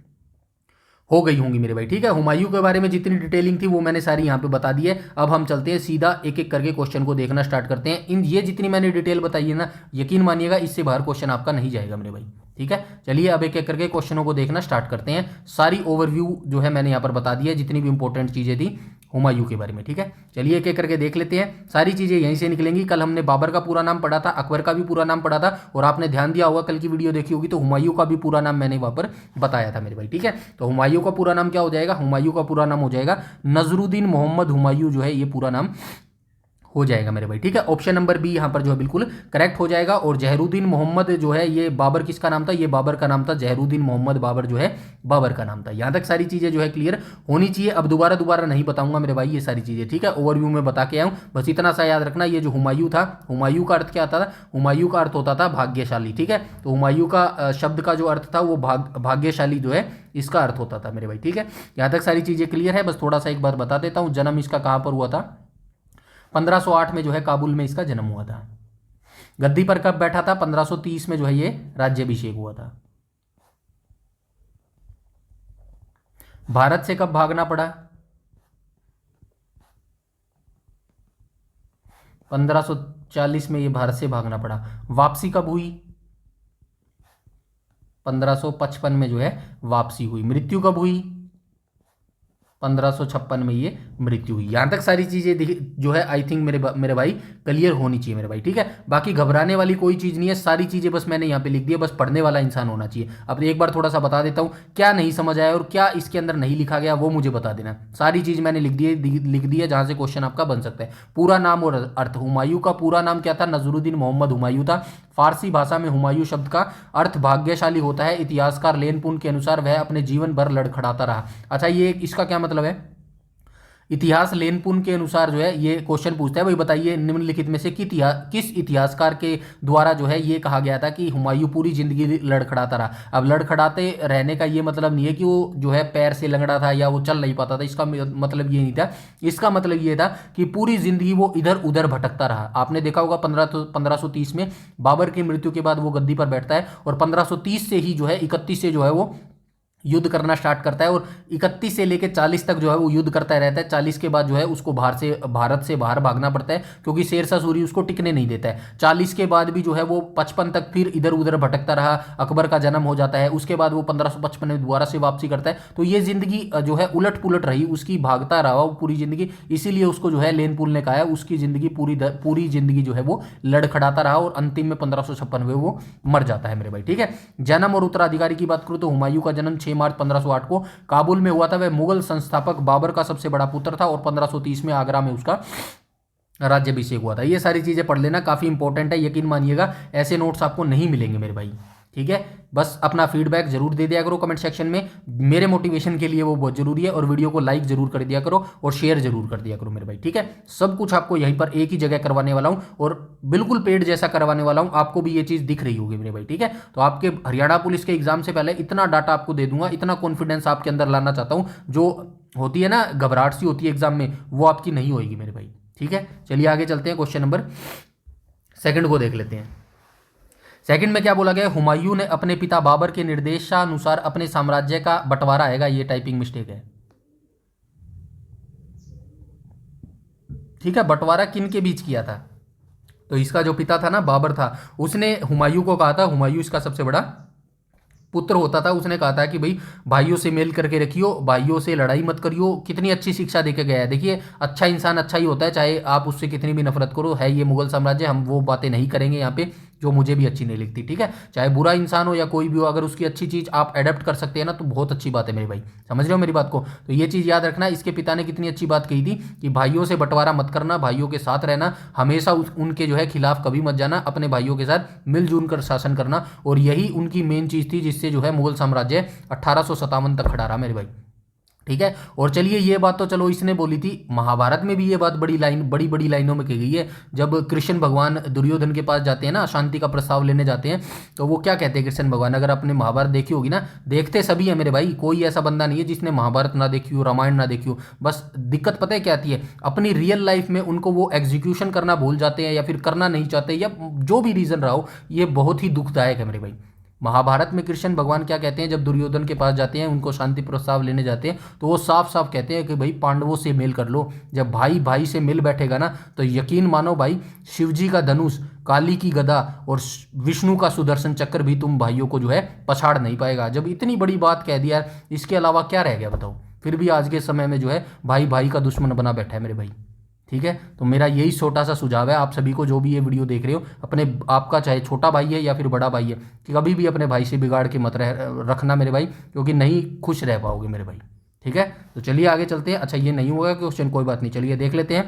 हो गई होंगी मेरे भाई। ठीक है, हुमायूं के बारे में जितनी डिटेलिंग थी वो मैंने सारी यहाँ पे बता दी है। अब हम चलते हैं सीधा एक एक करके क्वेश्चन को देखना स्टार्ट करते हैं। इन ये जितनी मैंने डिटेल बताई है ना, यकीन मानिएगा इससे बाहर क्वेश्चन आपका नहीं जाएगा मेरे भाई। ठीक है, चलिए अब एक एक करके क्वेश्चनों को देखना स्टार्ट करते हैं। सारी ओवरव्यू जो है मैंने यहाँ पर बता दी है, जितनी भी इंपॉर्टेंट चीजें थी हुमायूं के बारे में। ठीक है, चलिए एक एक करके देख लेते हैं। सारी चीजें यहीं से निकलेंगी। कल हमने बाबर का पूरा नाम पढ़ा था, अकबर का भी पूरा नाम पढ़ा था, और आपने ध्यान दिया होगा कल की वीडियो देखी होगी तो हुमायूं का भी पूरा नाम मैंने वहां पर बताया था मेरे भाई। ठीक है, तो हुमायूं का पूरा नाम क्या हो जाएगा? हुमायूं का पूरा नाम हो जाएगा नजरुद्दीन मोहम्मद हुमायूं, जो है ये पूरा नाम हो जाएगा मेरे भाई। ठीक है, ऑप्शन नंबर बी यहां पर जो है बिल्कुल करेक्ट हो जाएगा। और जहरुद्दीन मोहम्मद जो है ये बाबर किसका नाम था? ये बाबर का नाम था। जहरुद्दीन मोहम्मद बाबर जो है बाबर का नाम था। यहां तक सारी चीजें जो है क्लियर होनी चाहिए। अब दोबारा नहीं बताऊंगा मेरे भाई ये सारी चीजें। ठीक है, ओवरव्यू में बता के आऊं, बस इतना सा याद रखना। ये जो हुमायूं था, हुमायूं का अर्थ क्या आता था? हुमायूं का अर्थ होता था भाग्यशाली। ठीक है, तो हुमायूं का शब्द का जो अर्थ था वो भाग्यशाली जो है इसका अर्थ होता था मेरे भाई। ठीक है, यहां तक सारी चीजें क्लियर है। बस थोड़ा सा एक बार बता देता हूं, जन्म इसका कहां पर हुआ था? 1508 में जो है काबुल में इसका जन्म हुआ था। गद्दी पर कब बैठा था? 1530 में जो है ये राज्याभिषेक हुआ था। भारत से कब भागना पड़ा? 1540 में ये भारत से भागना पड़ा। वापसी कब हुई? 1555 में जो है वापसी हुई। मृत्यु कब हुई? 1556 में ये मृत्यु हुई। यहां तक सारी चीजें जो है आई थिंक मेरे भाई क्लियर होनी चाहिए मेरे भाई। ठीक है, बाकी घबराने वाली कोई चीज नहीं है, सारी चीजें बस मैंने यहां पे लिख दी है, बस पढ़ने वाला इंसान होना चाहिए। अब एक बार थोड़ा सा बता देता हूं, क्या नहीं समझ आया और क्या इसके अंदर नहीं लिखा गया वो मुझे बता देना। सारी चीज मैंने लिख दी है जहां से क्वेश्चन आपका बन सकता है। पूरा नाम और अर्थ, हुमायूं का पूरा नाम क्या था? नजरुद्दीन मोहम्मद हुमायूं था। फारसी भाषा में हुमायूं शब्द का अर्थ भाग्यशाली होता है। इतिहासकार लेनपुन के अनुसार वह अपने जीवन भर लड़खड़ाता रहा। अच्छा, ये इसका क्या मतलब है? इतिहास लेनपुन के अनुसार जो है ये क्वेश्चन पूछता है, भाई बताइए निम्नलिखित में से किस इतिहासकार के द्वारा जो है ये कहा गया था कि हुमायूं पूरी जिंदगी लड़खड़ाता रहा। अब लड़खड़ाते रहने का ये मतलब नहीं है कि वो जो है पैर से लंगड़ा था या वो चल नहीं पाता था, इसका मतलब ये नहीं था। इसका मतलब ये था कि पूरी जिंदगी वो इधर उधर भटकता रहा। आपने देखा होगा 1530 में बाबर की मृत्यु के बाद वो गद्दी पर बैठता है और 1530 से ही जो है 31 से जो है वो युद्ध करना स्टार्ट करता है और 31 से लेकर 40 तक जो है वो युद्ध करता रहता है। 40 के बाद जो है उसको भारत से बाहर भागना पड़ता है क्योंकि शेरशाह सूरी उसको टिकने नहीं देता है। 40 के बाद भी जो है वो 55 तक फिर इधर उधर भटकता रहा। अकबर का जन्म हो जाता है, उसके बाद वो 1555 में दोबारा से वापसी करता है। तो ये जिंदगी जो है उलट पुलट रही उसकी, भागता रहा वो पूरी जिंदगी। इसीलिए उसको जो है लेनपुल ने कहा है उसकी जिंदगी पूरी जिंदगी जो है वो लड़खड़ाता रहा और अंतिम में 1556 में वो मर जाता है मेरे भाई। ठीक है, जन्म और उत्तराधिकारी की बात करूं तो हुमायूं का जन्म 6 मार्च 1508 को काबुल में हुआ था। वह मुगल संस्थापक बाबर का सबसे बड़ा पुत्र था और 1530 में आगरा में उसका राज्याभिषेक हुआ था। ये सारी चीजें पढ़ लेना, काफी इंपॉर्टेंट है। यकीन मानिएगा ऐसे नोट्स आपको नहीं मिलेंगे मेरे भाई। ठीक है, बस अपना फीडबैक जरूर दे दिया करो कमेंट सेक्शन में, मेरे मोटिवेशन के लिए वो बहुत जरूरी है। और वीडियो को लाइक जरूर कर दिया करो और शेयर जरूर कर दिया करो मेरे भाई। ठीक है, सब कुछ आपको यहीं पर एक ही जगह करवाने वाला हूं और बिल्कुल पेड जैसा करवाने वाला हूं। आपको भी ये चीज दिख रही होगी मेरे भाई। ठीक है, तो आपके हरियाणा पुलिस के एग्जाम से पहले इतना डाटा आपको दे दूंगा, इतना कॉन्फिडेंस आपके अंदर लाना चाहता हूं। जो होती है ना घबराहट सी होती है एग्जाम में, वो आपकी नहीं होगी मेरे भाई। ठीक है, चलिए आगे चलते हैं। क्वेश्चन नंबर सेकंड को देख लेते हैं। सेकंड में क्या बोला गया? हुमायूं ने अपने पिता बाबर के निर्देशानुसार अपने साम्राज्य का बंटवारा, आएगा ये टाइपिंग मिस्टेक है। ठीक है, बंटवारा किन के बीच किया था? तो इसका जो पिता था ना बाबर था, उसने हुमायूं को कहा था, हुमायूं इसका सबसे बड़ा पुत्र होता था, उसने कहा था कि भाई भाइयों से मेल करके रखियो, भाइयों से लड़ाई मत करियो। कितनी अच्छी शिक्षा देके गया है। देखिए, अच्छा इंसान अच्छा ही होता है, चाहे आप उससे कितनी भी नफरत करो। है ये मुगल साम्राज्य, हम वो बातें नहीं करेंगे यहाँ पे जो मुझे भी अच्छी नहीं लगती। ठीक है, चाहे बुरा इंसान हो या कोई भी हो, अगर उसकी अच्छी चीज आप एडेप्ट कर सकते हैं ना तो बहुत अच्छी बात है मेरे भाई। समझ रहे हो मेरी बात को? तो ये चीज याद रखना। इसके पिता ने कितनी अच्छी बात कही थी कि भाइयों से बंटवारा मत करना, भाइयों के साथ रहना, हमेशा उनके जो है खिलाफ कभी मत जाना, अपने भाइयों के साथ मिलजुल कर शासन करना। और यही उनकी मेन चीज थी जिससे जो है मुगल साम्राज्य 1857 तक खड़ा रहा मेरे भाई। ठीक है। और चलिए ये बात तो चलो इसने बोली थी, महाभारत में भी ये बात बड़ी बड़ी लाइनों में कही गई है। जब कृष्ण भगवान दुर्योधन के पास जाते हैं ना, शांति का प्रस्ताव लेने जाते हैं, तो वो क्या कहते हैं कृष्ण भगवान, अगर आपने महाभारत देखी होगी ना, देखते सभी है मेरे भाई, कोई ऐसा बंदा नहीं है जिसने महाभारत ना देखी हो, रामायण ना देखी हो। बस दिक्कत पता है क्या आती है, अपनी रियल लाइफ में उनको वो एग्जीक्यूशन करना भूल जाते हैं, या फिर करना नहीं चाहते, या जो भी रीज़न रहा हो, ये बहुत ही दुखदायक है मेरे भाई। महाभारत में कृष्ण भगवान क्या कहते हैं, जब दुर्योधन के पास जाते हैं, उनको शांति प्रस्ताव लेने जाते हैं, तो वो साफ साफ कहते हैं कि भाई पांडवों से मेल कर लो। जब भाई भाई से मिल बैठेगा ना, तो यकीन मानो भाई, शिवजी का धनुष, काली की गदा और विष्णु का सुदर्शन चक्र भी तुम भाइयों को जो है पछाड़ नहीं पाएगा। जब इतनी बड़ी बात कह दिया, इसके अलावा क्या रह गया बताओ। फिर भी आज के समय में जो है भाई भाई का दुश्मन बना बैठा है मेरे भाई। ठीक है, तो मेरा यही छोटा सा सुझाव है आप सभी को, जो भी ये वीडियो देख रहे हो, अपने आपका चाहे छोटा भाई है या फिर बड़ा भाई है, कि कभी भी अपने भाई से बिगाड़ के मत रखना मेरे भाई, क्योंकि नहीं खुश रह पाओगे मेरे भाई। ठीक है, तो चलिए आगे चलते हैं। अच्छा ये नहीं होगा क्वेश्चन, कोई बात नहीं, चलिए देख लेते हैं।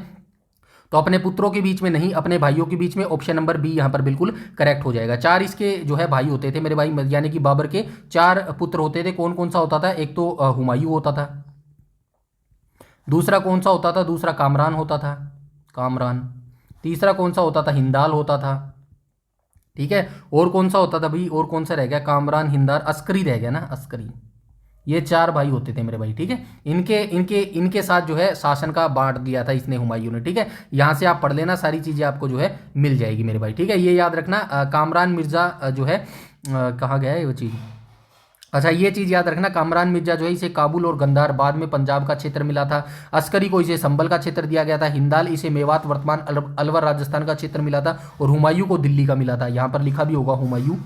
तो अपने पुत्रों के बीच में नहीं, अपने भाइयों के बीच में, ऑप्शन नंबर बी यहाँ पर बिल्कुल करेक्ट हो जाएगा। 4 इसके जो है भाई होते थे मेरे भाई, यानी कि बाबर के 4 पुत्र होते थे। कौन कौन सा होता था, एक तो हुमायूं होता था, दूसरा कौन सा होता था, दूसरा कामरान होता था, कामरान, तीसरा कौन सा होता था, हिंदाल होता था। ठीक है, और कौन सा होता था भाई, और कौन सा रह गया, कामरान, हिंदार, अस्करी रह गया ना, अस्करी। ये 4 भाई होते थे मेरे भाई। ठीक है, इनके इनके इनके साथ जो है शासन का बांट दिया था इसने, हुमायूं ने। ठीक है, यहाँ से आप पढ़ लेना, सारी चीज़ें आपको जो है मिल जाएगी मेरे भाई। ठीक है, ये याद रखना। कामरान मिर्जा जो है कहाँ गया है वो चीज़, अच्छा ये चीज़ याद रखना, कामरान मिर्जा जो है इसे काबुल और गंधार, बाद में पंजाब का क्षेत्र मिला था। अस्करी को इसे संभल का क्षेत्र दिया गया था। हिंदाल इसे मेवात वर्तमान अलवर राजस्थान का क्षेत्र मिला था। और हुमायूं को दिल्ली का मिला था। यहाँ पर लिखा भी होगा हुमायूं,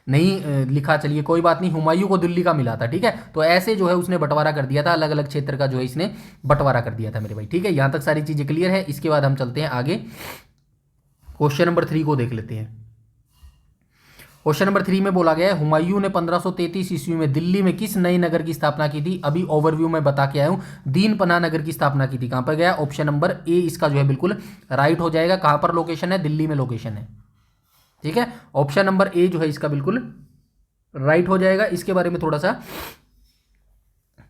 नहीं लिखा, चलिए कोई बात नहीं, हुमायूं को दिल्ली का मिला था। ठीक है, तो ऐसे जो है उसने बंटवारा कर दिया था, अलग अलग क्षेत्र का जो है इसने बंटवारा कर दिया था मेरे भाई। ठीक है, यहाँ तक सारी चीज़ें क्लियर है। इसके बाद हम चलते हैं आगे, क्वेश्चन नंबर 3 को देख लेते हैं। क्वेश्चन नंबर 3 में बोला गया है, हुमायूं ने 1533 ईस्वी में दिल्ली में किस नए नगर की स्थापना की थी। अभी ओवरव्यू में बता के आया हूं, दीन पनाह नगर की स्थापना की थी। कहां पर गया, ऑप्शन नंबर ए इसका जो है बिल्कुल राइट हो जाएगा। कहां पर लोकेशन है, दिल्ली में लोकेशन है। ठीक है, ऑप्शन नंबर ए जो है इसका बिल्कुल राइट हो जाएगा। इसके बारे में थोड़ा सा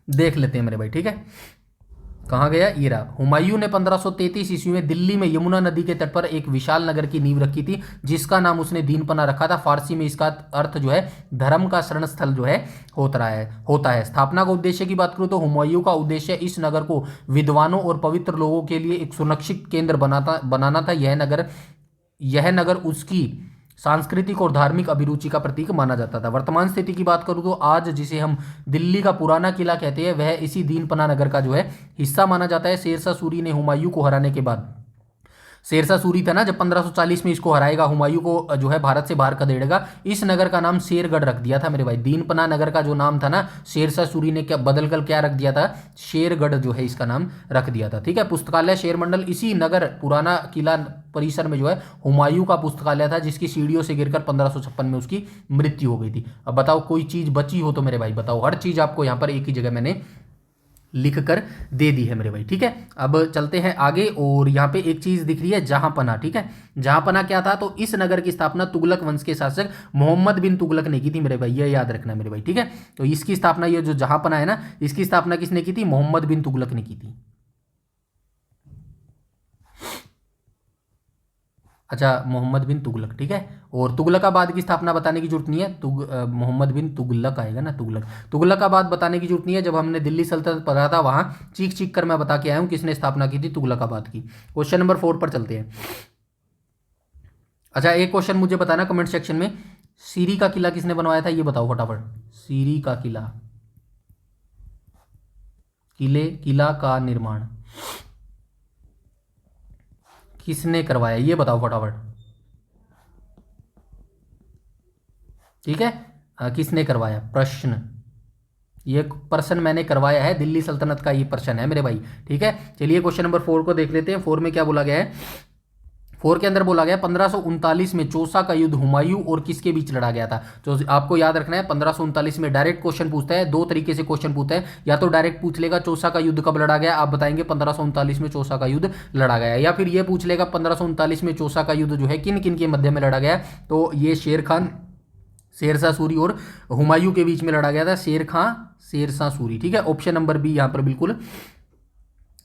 देख लेते हैं मेरे भाई। ठीक है, कहाँ गया, ये रहा। हुमायूं ने 1533 ईस्वी में दिल्ली में यमुना नदी के तट पर एक विशाल नगर की नींव रखी थी, जिसका नाम उसने दीनपना रखा था। फारसी में इसका अर्थ जो है धर्म का शरण स्थल जो है होता है। स्थापना का उद्देश्य की बात करूं तो हुमायूं का उद्देश्य इस नगर को विद्वानों और पवित्र लोगों के लिए एक सुरक्षित केंद्र बनाना था। यह नगर उसकी सांस्कृतिक और धार्मिक अभिरुचि का प्रतीक माना जाता था। वर्तमान स्थिति की बात करूं तो आज जिसे हम दिल्ली का पुराना किला कहते हैं, वह इसी दीनपना नगर का जो है हिस्सा माना जाता है। शेरशाह सूरी ने हुमायूं को हराने के बाद, शेरशाह सूरी था ना, जब 1540 में इसको हराएगा, हुमायूं को जो है भारत से बाहर खदेड़ेगा, इस नगर का नाम शेरगढ़ रख दिया था मेरे भाई। दीनपना नगर का जो नाम था ना, शेरशाह सूरी ने क्या बदल कर क्या रख दिया था, शेरगढ़ जो है इसका नाम रख दिया था। ठीक है, पुस्तकालय शेर मंडल इसी नगर पुराना किला परिसर में जो है हुमायूं का पुस्तकालय था, जिसकी सीढ़ियों से गिरकर 1556 में उसकी मृत्यु हो गई थी। अब बताओ कोई चीज बची हो तो मेरे भाई बताओ, हर चीज आपको यहाँ पर एक ही जगह मैंने लिख कर दे दी है मेरे भाई। ठीक है, अब चलते हैं आगे, और यहाँ पे एक चीज दिख रही है, जहांपना। ठीक है, जहांपना क्या था, तो इस नगर की स्थापना तुगलक वंश के शासक मोहम्मद बिन तुगलक ने की थी मेरे भाई, ये याद रखना मेरे भाई। ठीक है, तो इसकी स्थापना, ये जो जहांपना है ना, इसकी स्थापना किसने की थी, मोहम्मद बिन तुगलक ने की थी। अच्छा, मोहम्मद बिन तुगलक। ठीक है, और तुगलकाबाद की स्थापना बताने की जरूरत नहीं है, मोहम्मद बिन तुगलक आएगा ना, तुगलकाबाद बताने की जरूरत नहीं है। जब हमने दिल्ली सल्तनत पढ़ा था, वहां चीख चीख कर मैं बता के आया हूं किसने स्थापना की थी, तुगलकाबाद की। क्वेश्चन नंबर 4 पर चलते हैं। अच्छा, एक क्वेश्चन मुझे बताना कमेंट सेक्शन में, सीरी का किला किसने बनवाया था, ये बताओ फटाफट। सीरी का किला का निर्माण किसने करवाया, ये बताओ फटाफट। ठीक है, किसने करवाया, प्रश्न, ये प्रश्न मैंने करवाया है, दिल्ली सल्तनत का ये प्रश्न है मेरे भाई। ठीक है, चलिए क्वेश्चन नंबर 4 को देख लेते हैं। 4 में क्या बोला गया है, 4 के अंदर बोला गया 1539 में चौसा का युद्ध हुमायूं और किसके बीच लड़ा गया था। तो आपको याद रखना है, 1539 में डायरेक्ट क्वेश्चन पूछता है, 2 तरीके से क्वेश्चन पूछता है, या तो डायरेक्ट पूछ लेगा चौसा का युद्ध कब लड़ा गया, आप बताएंगे 1539 में चौसा का युद्ध लड़ा गया, या फिर ये पूछ लेगा 1539 में चौसा का युद्ध जो है किन किन के मध्य में लड़ा गया। तो ये शेर खान, शेरशाह सूरी और हुमायूं के बीच में लड़ा गया था, शेरशाह सूरी। ठीक है, ऑप्शन नंबर बी यहाँ पर बिल्कुल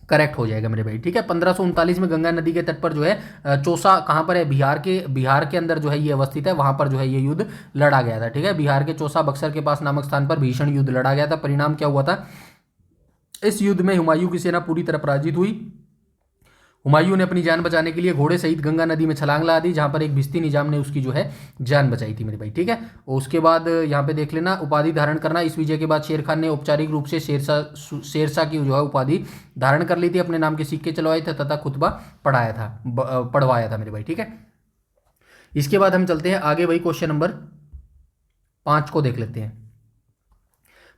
करेक्ट हो जाएगा मेरे भाई। ठीक है, 1539 में गंगा नदी के तट पर जो है चौसा, कहाँ पर है, बिहार के अंदर जो है ये अवस्थित है, वहां पर जो है ये युद्ध लड़ा गया था। ठीक है, बिहार के चौसा बक्सर के पास नामक स्थान पर भीषण युद्ध लड़ा गया था। परिणाम क्या हुआ था, इस युद्ध में हुमायूं की सेना पूरी तरह पराजित हुई। हुमायूं ने अपनी जान बचाने के लिए घोड़े सहित गंगा नदी में छलांग लगा दी, जहां पर एक भिश्ती निजाम ने उसकी जो है जान बचाई थी मेरे भाई। ठीक है, और उसके बाद यहाँ पे देख लेना, उपाधि धारण करना। इस विजय के बाद शेर खान ने औपचारिक रूप से शेरशाह की जो है उपाधि धारण कर ली थी, अपने नाम के सिक्के चलवाए थे तथा खुतबा पढ़वाया था मेरे भाई। ठीक है, इसके बाद हम चलते हैं आगे भाई, क्वेश्चन नंबर 5 को देख लेते हैं।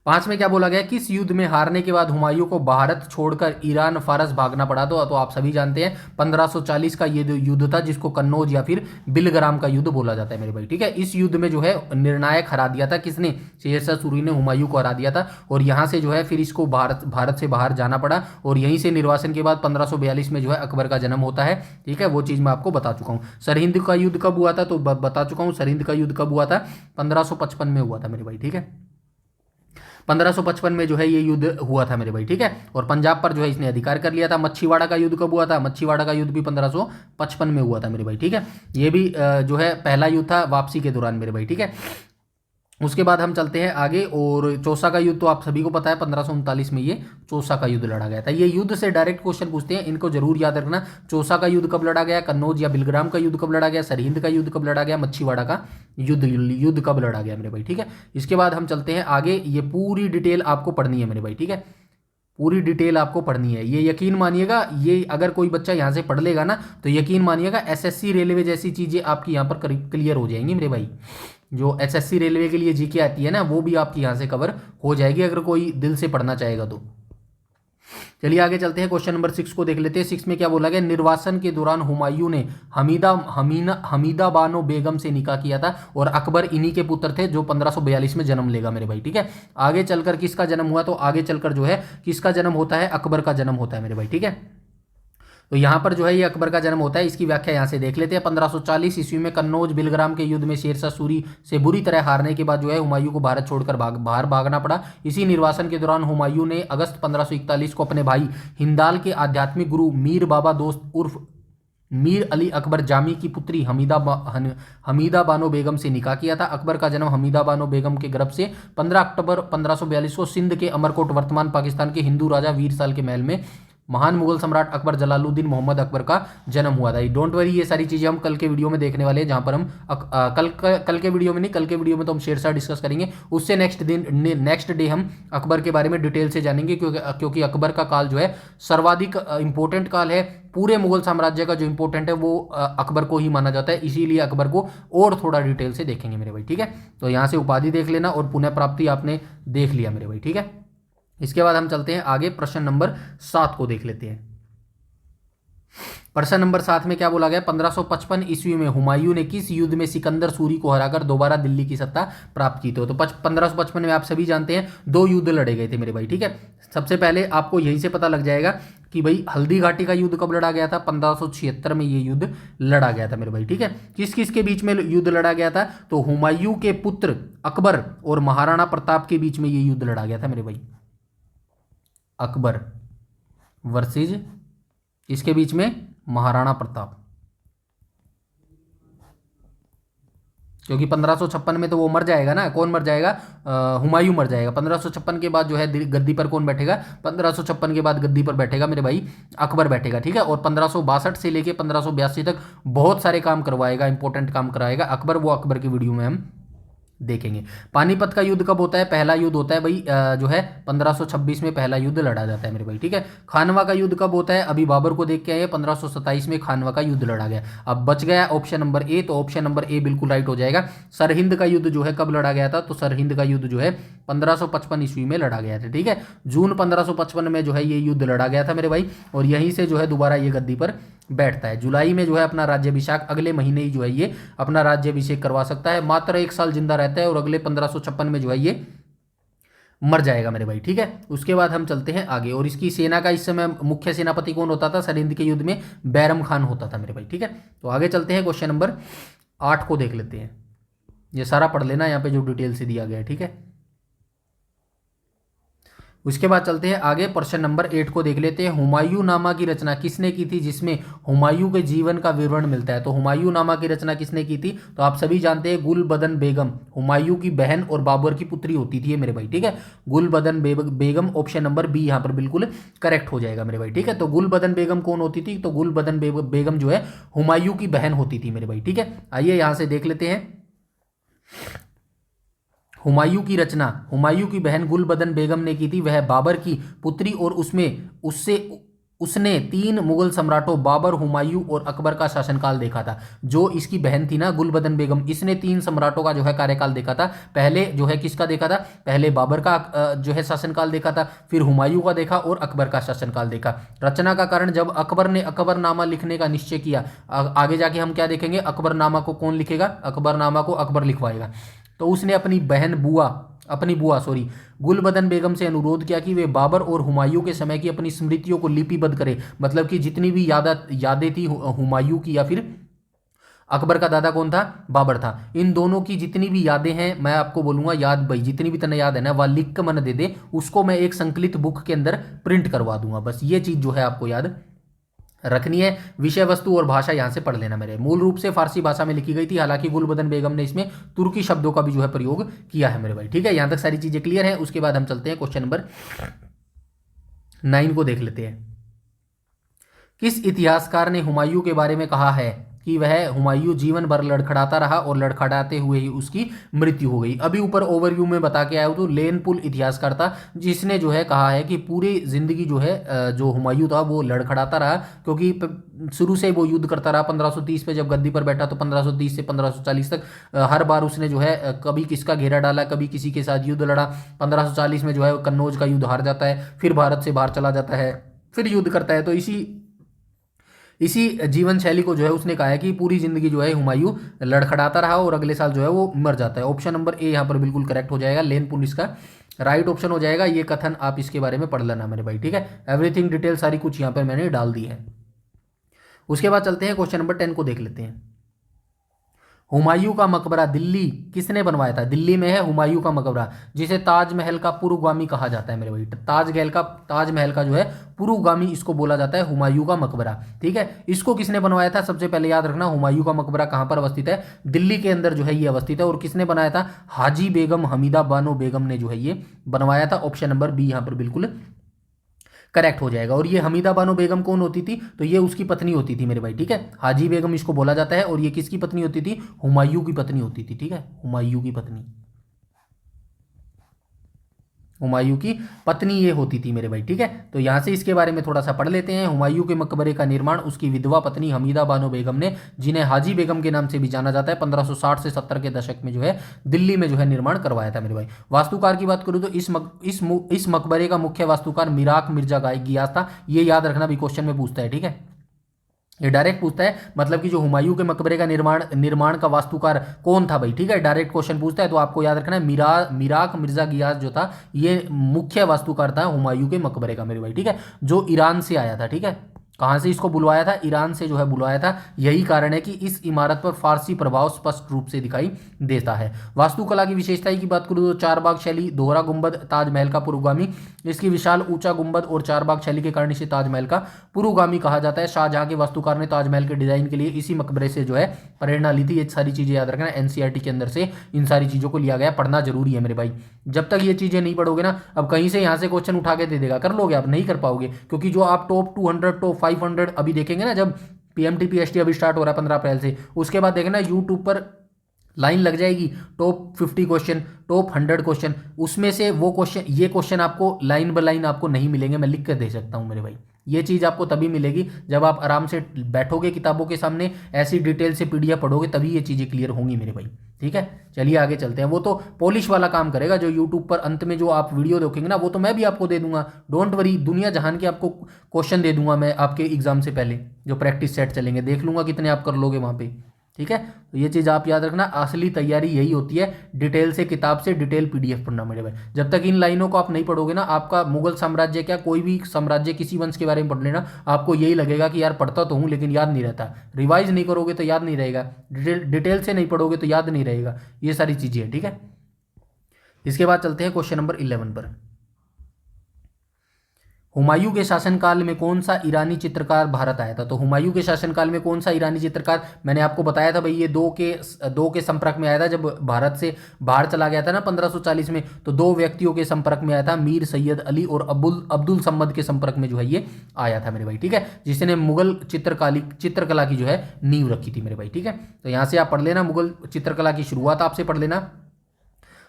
5 में क्या बोला गया, किस युद्ध में हारने के बाद हुमायूं को भारत छोड़कर ईरान फारस भागना पड़ा। तो आप सभी जानते हैं 1540 का ये युद्ध था, जिसको कन्नौज या फिर बिलग्राम का युद्ध बोला जाता है मेरे भाई। ठीक है, इस युद्ध में जो है निर्णायक हरा दिया था किसने, शेरशाह सूरी ने हुमायूं को हरा दिया था, और यहाँ से जो है फिर इसको भारत से बाहर जाना पड़ा, और यहीं से निर्वासन के बाद 1542 में जो है अकबर का जन्म होता है। ठीक है, वो चीज़ मैं आपको बता चुका हूँ। सरहिंद का युद्ध कब हुआ था, तो बता चुका हूँ। सरहिंद का युद्ध कब हुआ था, 1555 में हुआ था मेरे भाई। ठीक है, 1555 में जो है ये युद्ध हुआ था मेरे भाई। ठीक है, और पंजाब पर जो है इसने अधिकार कर लिया था। मच्छीवाड़ा का युद्ध कब हुआ था, मच्छीवाड़ा का युद्ध भी 1555 में हुआ था मेरे भाई। ठीक है, ये भी जो है पहला युद्ध था वापसी के दौरान मेरे भाई। ठीक है, उसके बाद हम चलते हैं आगे, और चौसा का युद्ध तो आप सभी को पता है, 1539 में ये चौसा का युद्ध लड़ा गया था। ये युद्ध से डायरेक्ट क्वेश्चन पूछते हैं, इनको जरूर याद रखना। चौसा का युद्ध कब लड़ा गया, कन्नौज या बिलग्राम का युद्ध कब लड़ा गया, सरहिंद का युद्ध कब लड़ा गया, मच्छीवाड़ा का युद्ध कब लड़ा गया मेरे भाई। ठीक है, इसके बाद हम चलते हैं आगे। ये पूरी डिटेल आपको पढ़नी है मेरे भाई। ठीक है, पूरी डिटेल आपको पढ़नी है। ये यकीन मानिएगा, ये अगर कोई बच्चा यहाँ से पढ़ लेगा ना, तो यकीन मानिएगा एसएससी रेलवे जैसी चीज़ें आपकी यहाँ पर क्लियर हो जाएंगी मेरे भाई। जो एसएससी रेलवे के लिए जीके आती है ना, वो भी आपकी यहाँ से कवर हो जाएगी, अगर कोई दिल से पढ़ना चाहेगा तो। चलिए आगे चलते हैं, क्वेश्चन नंबर 6 को देख लेते हैं। 6 में क्या बोला गया, निर्वासन के दौरान हुमायूं ने हमीदा बानो बेगम से निकाह किया था, और अकबर इन्हीं के पुत्र थे, जो 1542 में जन्म लेगा मेरे भाई। ठीक है, आगे चलकर किसका जन्म हुआ, तो आगे चलकर जो है किसका जन्म होता है, अकबर का जन्म होता है मेरे भाई। ठीक है, तो यहाँ पर जो है ये अकबर का जन्म होता है। इसकी व्याख्या यहाँ से देख लेते हैं। 1540 ईस्वी में कन्नौज बिलग्राम के युद्ध में शेरशाह सूरी से बुरी तरह हारने के बाद जो है हुमायूं को भारत छोड़कर बाहर भागना पड़ा। इसी निर्वासन के दौरान हुमायूं ने अगस्त 1541 को अपने भाई हिंदाल के आध्यात्मिक गुरु मीर बाबा दोस्त उर्फ मीर अली अकबर जामी की पुत्री हमीदा बानो बेगम से निकाह किया था। अकबर का जन्म हमीदा बानो बेगम के गर्भ से 15 अक्टूबर 1542 को सिंध के अमरकोट वर्तमान पाकिस्तान के हिंदू राजा वीरसाल के महल में महान मुगल सम्राट अकबर जलालुद्दीन मोहम्मद अकबर का जन्म हुआ था। डोंट वरी, ये सारी चीज़ें हम कल के वीडियो में देखने वाले हैं, जहां पर हम कल के वीडियो में नहीं, कल के वीडियो में तो हम शेरशाह डिस्कस करेंगे। उससे नेक्स्ट डे हम अकबर के बारे में डिटेल से जानेंगे, क्योंकि अकबर का काल जो है सर्वाधिक इंपॉर्टेंट काल है। पूरे मुगल साम्राज्य का जो इंपॉर्टेंट है वो अकबर को ही माना जाता है, इसीलिए अकबर को और थोड़ा डिटेल से देखेंगे मेरे भाई। ठीक है, तो यहाँ से उपाधि देख लेना, और पुनः प्राप्ति आपने देख लिया मेरे भाई। ठीक है, इसके बाद हम चलते हैं आगे, प्रश्न नंबर 7 को देख लेते हैं। प्रश्न नंबर 7 में क्या बोला गया, 1555 ईस्वी में हुमायूं ने किस युद्ध में सिकंदर सूरी को हराकर दोबारा दिल्ली की सत्ता प्राप्त की थी। तो 1555 में आप सभी जानते हैं 2 युद्ध लड़े गए थे मेरे भाई। ठीक है, सबसे पहले आपको यहीं से पता लग जाएगा कि भाई हल्दी घाटी का युद्ध कब लड़ा गया था, 1576 में ये युद्ध लड़ा गया था मेरे भाई। ठीक है, किस किस के बीच में युद्ध लड़ा गया था, तो हुमायूं के पुत्र अकबर और महाराणा प्रताप के बीच में ये युद्ध लड़ा गया था मेरे भाई। अकबर वर्सेज इसके बीच में महाराणा प्रताप, क्योंकि 1556 में तो वो मर जाएगा ना, कौन मर जाएगा, हुमायूं मर जाएगा। 1556 के बाद जो है गद्दी पर कौन बैठेगा, 1556 के बाद गद्दी पर बैठेगा मेरे भाई अकबर बैठेगा। ठीक है, और 1562 से लेके 1582 तक बहुत सारे काम करवाएगा, इंपॉर्टेंट काम कराएगा अकबर, वो अकबर की वीडियो में हम देखेंगे। पानीपत का युद्ध कब होता है, पहला युद्ध होता है भाई जो है 1526 में पहला युद्ध लड़ा जाता है मेरे भाई। ठीक है, खानवा का युद्ध कब होता है, अभी बाबर को देख के आए, 1527 में खानवा का युद्ध लड़ा गया। अब बच गया ऑप्शन नंबर ए, तो ऑप्शन नंबर ए बिल्कुल राइट हो जाएगा। सरहिंद का युद्ध जो है कब लड़ा गया था, तो सरहिंद का युद्ध जो है 1555 ईस्वी में लड़ा गया था। ठीक है, जून 1555 में जो है ये युद्ध लड़ा गया था मेरे भाई, और यहीं से जो है दोबारा ये गद्दी पर बैठता है। जुलाई में जो है अपना राज्याभिषेक, अगले महीने ही जो है ये अपना राज्याभिषेक करवा सकता है। मात्र 1 साल जिंदा रहता है, और अगले 1556 में जो है ये मर जाएगा मेरे भाई। ठीक है, उसके बाद हम चलते हैं आगे, और इसकी सेना का इस समय मुख्य सेनापति कौन होता था, सरहिंद के युद्ध में बैरम खान होता था मेरे भाई। ठीक है, तो आगे चलते हैं, क्वेश्चन नंबर 8 को देख लेते हैं। ये सारा पढ़ लेना यहाँ पे जो डिटेल से दिया गया है, ठीक है। उसके बाद चलते हैं आगे, प्रश्न नंबर 8 को देख लेते हैं। हुमायूं नामा की रचना किसने की थी, जिसमें हुमायूं के जीवन का विवरण मिलता है। तो हुमायूं नामा की रचना किसने की थी, तो आप सभी जानते हैं गुलबदन बेगम, हुमायूं की बहन और बाबर की पुत्री होती थी ये मेरे भाई, ठीक है। गुलबदन बेगम, ऑप्शन नंबर बी यहाँ पर बिल्कुल करेक्ट हो जाएगा मेरे भाई, ठीक है। तो गुलबदन बेगम कौन होती थी, तो गुलबदन बेगम जो है हुमायूं की बहन होती थी मेरे भाई, ठीक है। आइए यहाँ से देख लेते हैं हुमायूं की रचना हुमायूं की बहन गुलबदन बेगम ने की थी। वह बाबर की पुत्री और उसने 3 मुगल सम्राटों बाबर, हुमायूं और अकबर का शासनकाल देखा था। जो इसकी बहन थी ना गुलबदन बेगम, इसने 3 सम्राटों का जो है कार्यकाल देखा था। पहले जो है किसका देखा था, पहले बाबर का जो है शासनकाल देखा था, फिर हुमायूं का देखा और अकबर का शासनकाल देखा। रचना का कारण, जब अकबर ने अकबरनामा लिखने का निश्चय किया, आगे जाके हम क्या देखेंगे, अकबरनामा को कौन लिखेगा, अकबरनामा को अकबर लिखवाएगा। तो उसने अपनी बुआ गुलबदन बेगम से अनुरोध किया कि वे बाबर और हुमायूं के समय की अपनी स्मृतियों को लिपिबद्ध करें। मतलब कि जितनी भी यादें थी हुमायूं की, या फिर अकबर का दादा कौन था, बाबर था, इन दोनों की जितनी भी यादें हैं, मैं आपको बोलूंगा याद भाई, जितनी भी तने याद है ना वह लिख कर मन दे दे, उसको मैं एक संकलित बुक के अंदर प्रिंट करवा दूंगा। बस ये चीज जो है आपको याद रखनी है। विषय वस्तु और भाषा यहां से पढ़ लेना मेरे। मूल रूप से फारसी भाषा में लिखी गई थी, हालांकि गुलबदन बेगम ने इसमें तुर्की शब्दों का भी जो है प्रयोग किया है मेरे भाई, ठीक है। यहां तक सारी चीजें क्लियर है। उसके बाद हम चलते हैं क्वेश्चन नंबर 9 को देख लेते हैं। किस इतिहासकार ने हुमायूं के बारे में कहा है कि वह हुमायूं जीवन भर लड़खड़ाता रहा और लड़खड़ाते हुए ही उसकी मृत्यु हो गई। अभी ऊपर ओवरव्यू में बता के आया हूं, तो लेनपुल इतिहासकार था जिसने जो है कहा है कि पूरी जिंदगी जो है जो हुमायूं था वो लड़खड़ाता रहा, क्योंकि शुरू से वो युद्ध करता रहा। 1530 पे जब गद्दी पर बैठा तो 1530 से 1540 तक हर बार उसने जो है कभी किसका घेरा डाला, कभी किसी के साथ युद्ध लड़ा। 1540 में जो है कन्नौज का युद्ध हार जाता है, फिर भारत से बाहर चला जाता है, फिर युद्ध करता है। तो इसी जीवन शैली को जो है उसने कहा है कि पूरी जिंदगी जो है हुमायूं लड़खड़ाता रहा और अगले साल जो है वो मर जाता है। ऑप्शन नंबर ए यहाँ पर बिल्कुल करेक्ट हो जाएगा, लेनपुल इसका राइट ऑप्शन हो जाएगा। ये कथन आप इसके बारे में पढ़ लेना मेरे भाई, ठीक है। एवरीथिंग डिटेल सारी कुछ यहाँ पर मैंने डाल दी है। उसके बाद चलते हैं क्वेश्चन नंबर 10 को देख लेते हैं। हुमायूं का मकबरा दिल्ली किसने बनवाया था, दिल्ली में है हुमायूं का मकबरा, जिसे ताजमहल का पूर्वगामी कहा जाता है मेरे भाई। ताजमहल का जो है पूर्वगामी इसको बोला जाता है हुमायूं का मकबरा, ठीक है। इसको किसने बनवाया था, सबसे पहले याद रखना हुमायूं का मकबरा कहां पर अवस्थित है, दिल्ली के अंदर जो है ये अवस्थित है। और किसने बनाया था, हाजी बेगम हमीदा बानो बेगम ने जो है ये बनवाया था। ऑप्शन नंबर बी यहां पर बिल्कुल करेक्ट हो जाएगा। और ये हमीदा बानो बेगम कौन होती थी, तो ये उसकी पत्नी होती थी मेरे भाई, ठीक है। हाजी बेगम इसको बोला जाता है। और ये किसकी पत्नी होती थी, हुमायूं की पत्नी होती थी, ठीक है, हुमायूं की पत्नी, हुमायूं की पत्नी ये होती थी मेरे भाई, ठीक है। तो यहां से इसके बारे में थोड़ा सा पढ़ लेते हैं। हुमायूं के मकबरे का निर्माण उसकी विधवा पत्नी हमीदा बानो बेगम ने, जिन्हें हाजी बेगम के नाम से भी जाना जाता है, 1560 से 70 के दशक में जो है दिल्ली में जो है निर्माण करवाया था मेरे भाई। वास्तुकार की बात करूं तो इस मकबरे का मुख्य वास्तुकार मिराक मिर्जा गियास था। ये याद रखना भी क्वेश्चन में पूछता है, ठीक है, ये डायरेक्ट पूछता है। मतलब कि जो हुमायूं के मकबरे का निर्माण का वास्तुकार कौन था भाई, ठीक है, डायरेक्ट क्वेश्चन पूछता है। तो आपको याद रखना है मिराक मिर्जा गियास जो था ये मुख्य वास्तुकार था हुमायूं के मकबरे का मेरे भाई, ठीक है, जो ईरान से आया था, ठीक है। कहां से इसको बुलवाया था, ईरान से जो है बुलवाया था। यही कारण है कि इस इमारत पर फारसी प्रभाव स्पष्ट रूप से दिखाई देता है। वास्तुकला की विशेषताएं की बात करूं तो 4 बाग शैली, दोहरा गुंबद ताजमहल का पूर्वगामी, इसकी विशाल ऊंचा गुंबद और 4 बाग शैली के कारण इसे ताजमहल का पूर्वगामी कहा जाता है। शाहजहां के वास्तुकार ने ताजमहल के डिजाइन के लिए इसी मकबरे से जो है प्रेरणा ली थी। ये सारी चीजें याद रखना, एनसीईआरटी के अंदर से इन सारी चीजों को लिया गया, पढ़ना जरूरी है मेरे भाई। जब तक ये चीजें नहीं पढ़ोगे ना, अब कहीं से यहाँ से क्वेश्चन उठा के दे देगा, कर लोगे आप, नहीं कर पाओगे, क्योंकि जो आप टॉप 200 टॉप 500 अभी देखेंगे ना, जब पीएमटीपीएसटी अभी स्टार्ट हो रहा है 15 अप्रैल से, उसके बाद देखना यूट्यूब पर लाइन लग जाएगी टॉप 50 क्वेश्चन, टॉप 100 क्वेश्चन, उसमें से वो क्वेश्चन, ये क्वेश्चन आपको लाइन बाय लाइन आपको नहीं मिलेंगे, मैं लिख कर दे सकता हूं मेरे भाई। ये चीज़ आपको तभी मिलेगी जब आप आराम से बैठोगे किताबों के सामने, ऐसी डिटेल से पीडीएफ पढ़ोगे, तभी ये चीज़ें क्लियर होंगी मेरे भाई, ठीक है। चलिए आगे चलते हैं। वो तो पॉलिश वाला काम करेगा, जो यूट्यूब पर अंत में जो आप वीडियो देखेंगे ना, वो तो मैं भी आपको दे दूंगा, डोंट वरी। दुनिया जहान के आपको क्वेश्चन दे दूंगा मैं आपके एग्जाम से पहले, जो प्रैक्टिस सेट चलेंगे, देख लूंगा कितने आप कर लोगे वहाँ पे, ठीक है, तो ये चीज़ आप याद रखना, असली तैयारी यही होती है, डिटेल से किताब से डिटेल पीडीएफ पढ़ना मेरे भाई। जब तक इन लाइनों को आप नहीं पढ़ोगे ना, आपका मुगल साम्राज्य क्या कोई भी साम्राज्य किसी वंश के बारे में पढ़ लेना, आपको यही लगेगा कि यार पढ़ता तो हूँ लेकिन याद नहीं रहता। रिवाइज नहीं करोगे तो याद नहीं रहेगा, डिटेल से नहीं पढ़ोगे तो याद नहीं रहेगा, ये सारी चीज़ें हैं। ठीक है, इसके बाद चलते हैं क्वेश्चन नंबर 11 पर। हुमायूं के शासनकाल में कौन सा ईरानी चित्रकार भारत आया था? तो हुमायूं के शासनकाल में कौन सा ईरानी चित्रकार, मैंने आपको बताया था भाई, ये दो के संपर्क में आया था। जब भारत से बाहर चला गया था ना 1540 में, तो दो व्यक्तियों के संपर्क में आया था, मीर सैयद अली और अब्दुल सम्मद के संपर्क में जो है ये आया था मेरे भाई। ठीक है, जिसने मुगल चित्रकला की जो है नींव रखी थी मेरे भाई। ठीक है, तो यहाँ से आप पढ़ लेना, मुगल चित्रकला की शुरुआत आपसे पढ़ लेना।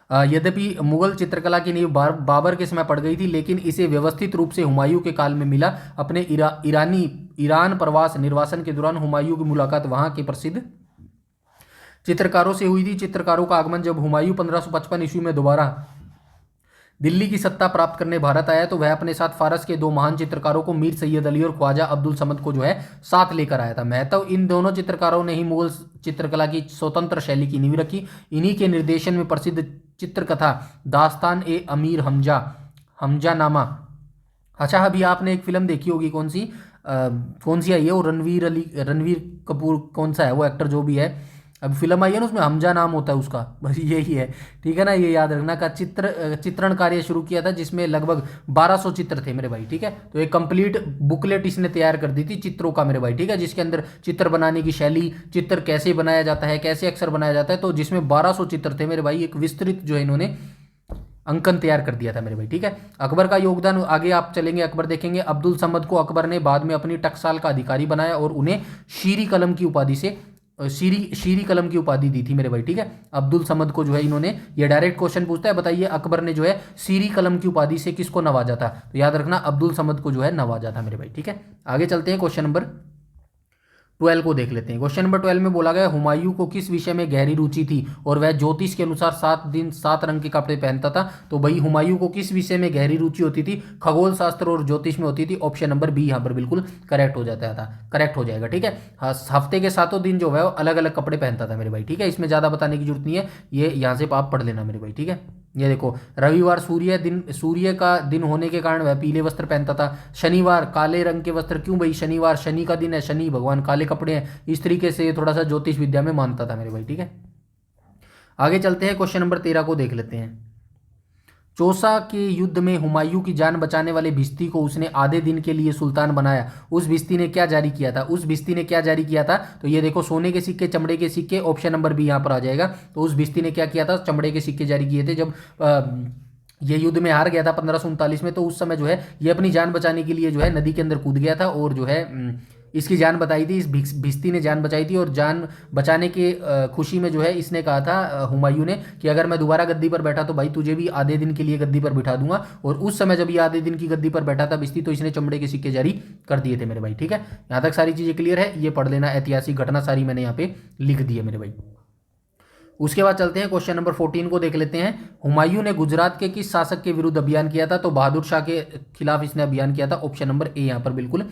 यद्यपि मुगल चित्रकला की नींव बाबर के समय पड़ गई थी, लेकिन इसे व्यवस्थित रूप से हुमायूं के काल में मिला। अपने ईरान प्रवास निर्वासन के दौरान हुमायूं की मुलाकात वहां के प्रसिद्ध चित्रकारों से हुई थी। चित्रकारों का आगमन जब हुमायूं 1555 ईस्वी में दोबारा दिल्ली की सत्ता प्राप्त करने भारत आया, तो वह अपने साथ फारस के दो महान चित्रकारों को मीर सैयद अली और ख्वाजा अब्दुल समद को जो है साथ लेकर आया था। महत्व, इन दोनों चित्रकारों ने ही मुगल चित्रकला की स्वतंत्र शैली की नींव रखी। इन्हीं के निर्देशन में प्रसिद्ध चित्रकथा दास्तान ए अमीर हमजा नामा। अच्छा, अभी आपने एक फिल्म देखी होगी, कौन सी आई है वो, रणवीर कपूर, कौन सा है वो एक्टर जो भी है, अभी फिल्म आई है ना, उसमें हमजा नाम होता है उसका, बस यही है। ठीक है ना, ये याद रखना का चित्रण कार्य शुरू किया था, जिसमें लगभग 1200 चित्र थे मेरे भाई। ठीक है, तो एक कंप्लीट बुकलेट इसने तैयार कर दी थी चित्रों का मेरे भाई। ठीक है, जिसके अंदर चित्र बनाने की शैली, चित्र कैसे बनाया जाता है, कैसे अक्षर बनाया जाता है, तो जिसमें 1200 चित्र थे मेरे भाई। एक विस्तृत जो है इन्होंने अंकन तैयार कर दिया था मेरे भाई। ठीक है, अकबर का योगदान, आगे आप चलेंगे अकबर देखेंगे। अब्दुल समद को अकबर ने बाद में अपनी टकसाल का अधिकारी बनाया और उन्हें शीरी कलम की उपाधि से शीरी कलम की उपाधि दी थी मेरे भाई। ठीक है, अब्दुल समद को जो है इन्होंने, ये डायरेक्ट क्वेश्चन पूछता है, बताइए अकबर ने जो है शीरी कलम की उपाधि से किसको नवाजा था? तो याद रखना, अब्दुल समद को जो है नवाजा था मेरे भाई। ठीक है, आगे चलते हैं, क्वेश्चन नंबर 12 को देख लेते हैं। क्वेश्चन नंबर 12 में बोला गया, हुमायूं को किस विषय में गहरी रुचि थी और वह ज्योतिष के अनुसार 7 दिन 7 रंग के कपड़े पहनता था? तो भाई हुमायूं को किस विषय में गहरी रुचि होती थी? खगोल शास्त्र और ज्योतिष में होती थी। ऑप्शन नंबर बी यहाँ पर बिल्कुल करेक्ट हो जाता था, करेक्ट हो जाएगा। ठीक है, हफ्ते के 7 दिन जो है अलग अलग कपड़े पहनता था मेरे भाई। ठीक है, इसमें ज़्यादा बताने की जरूरत नहीं है, ये यहाँ से आप पढ़ लेना मेरे भाई। ठीक है, ये देखो, रविवार सूर्य का दिन होने के कारण वह पीले वस्त्र पहनता था। शनिवार काले रंग के वस्त्र, क्यों भाई? शनिवार शनि का दिन है, शनि भगवान काले कपड़े हैं, इस तरीके से थोड़ा सा ज्योतिष विद्या में मानता था मेरे भाई। ठीक है, आगे चलते हैं, क्वेश्चन नंबर 13 को देख लेते हैं। चौसा के युद्ध में हुमायूं की जान बचाने वाले भिश्ती को उसने आधे दिन के लिए सुल्तान बनाया। उस भिश्ती ने क्या जारी किया था? उस भिश्ती ने क्या जारी किया था? तो ये देखो, सोने के सिक्के, चमड़े के सिक्के, ऑप्शन नंबर बी यहाँ पर आ जाएगा। तो उस भिश्ती ने क्या किया था? चमड़े के सिक्के जारी किए थे। जब ये युद्ध में हार गया था 1539 में, तो उस समय जो है ये अपनी जान बचाने के लिए जो है नदी के अंदर कूद गया था और जो है इसकी जान बताई थी, इस भिश्ती ने जान बचाई थी। और जान बचाने के खुशी में जो है इसने कहा था हुमायूं ने कि अगर मैं दोबारा गद्दी पर बैठा तो भाई तुझे भी आधे दिन के लिए गद्दी पर बिठा दूंगा। और उस समय जब ये आधे दिन की गद्दी पर बैठा था भिश्ती, तो इसने चमड़े के सिक्के जारी कर दिए थे मेरे भाई। ठीक है, यहाँ तक सारी चीज़ें क्लियर है, ये पढ़ लेना, ऐतिहासिक घटना सारी मैंने यहाँ पे लिख दी है मेरे भाई। उसके बाद चलते हैं, क्वेश्चन नंबर 14 को देख लेते हैं। हुमायूं ने गुजरात के किस शासक के विरुद्ध अभियान किया था? तो बहादुर शाह के खिलाफ इसने अभियान किया था। ऑप्शन नंबर ए यहाँ पर बिल्कुल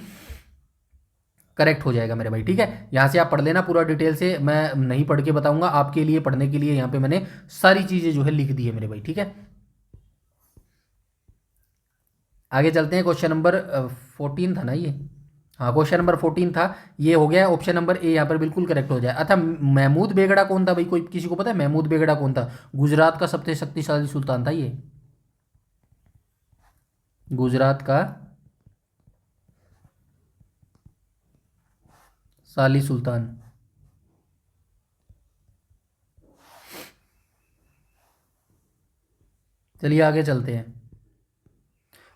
करेक्ट हो जाएगा मेरे भाई। ठीक है, यहाँ से आप पढ़ लेना पूरा डिटेल से, मैं नहीं पढ़ के बताऊंगा, आपके लिए पढ़ने के लिए यहाँ पे मैंने सारी चीजें जो है लिख दी है मेरे भाई। ठीक है, आगे चलते हैं, क्वेश्चन नंबर 14 था ना ये, हाँ क्वेश्चन नंबर 14 था, ये हो गया। ऑप्शन नंबर ए यहाँ पर बिल्कुल करेक्ट हो जाए। अच्छा, महमूद बेगड़ा कौन था भाई? कोई किसी को पता है महमूद बेगड़ा कौन था? गुजरात का सबसे शक्तिशाली सुल्तान था ये, गुजरात का शाली सुल्तान। चलिए आगे चलते हैं,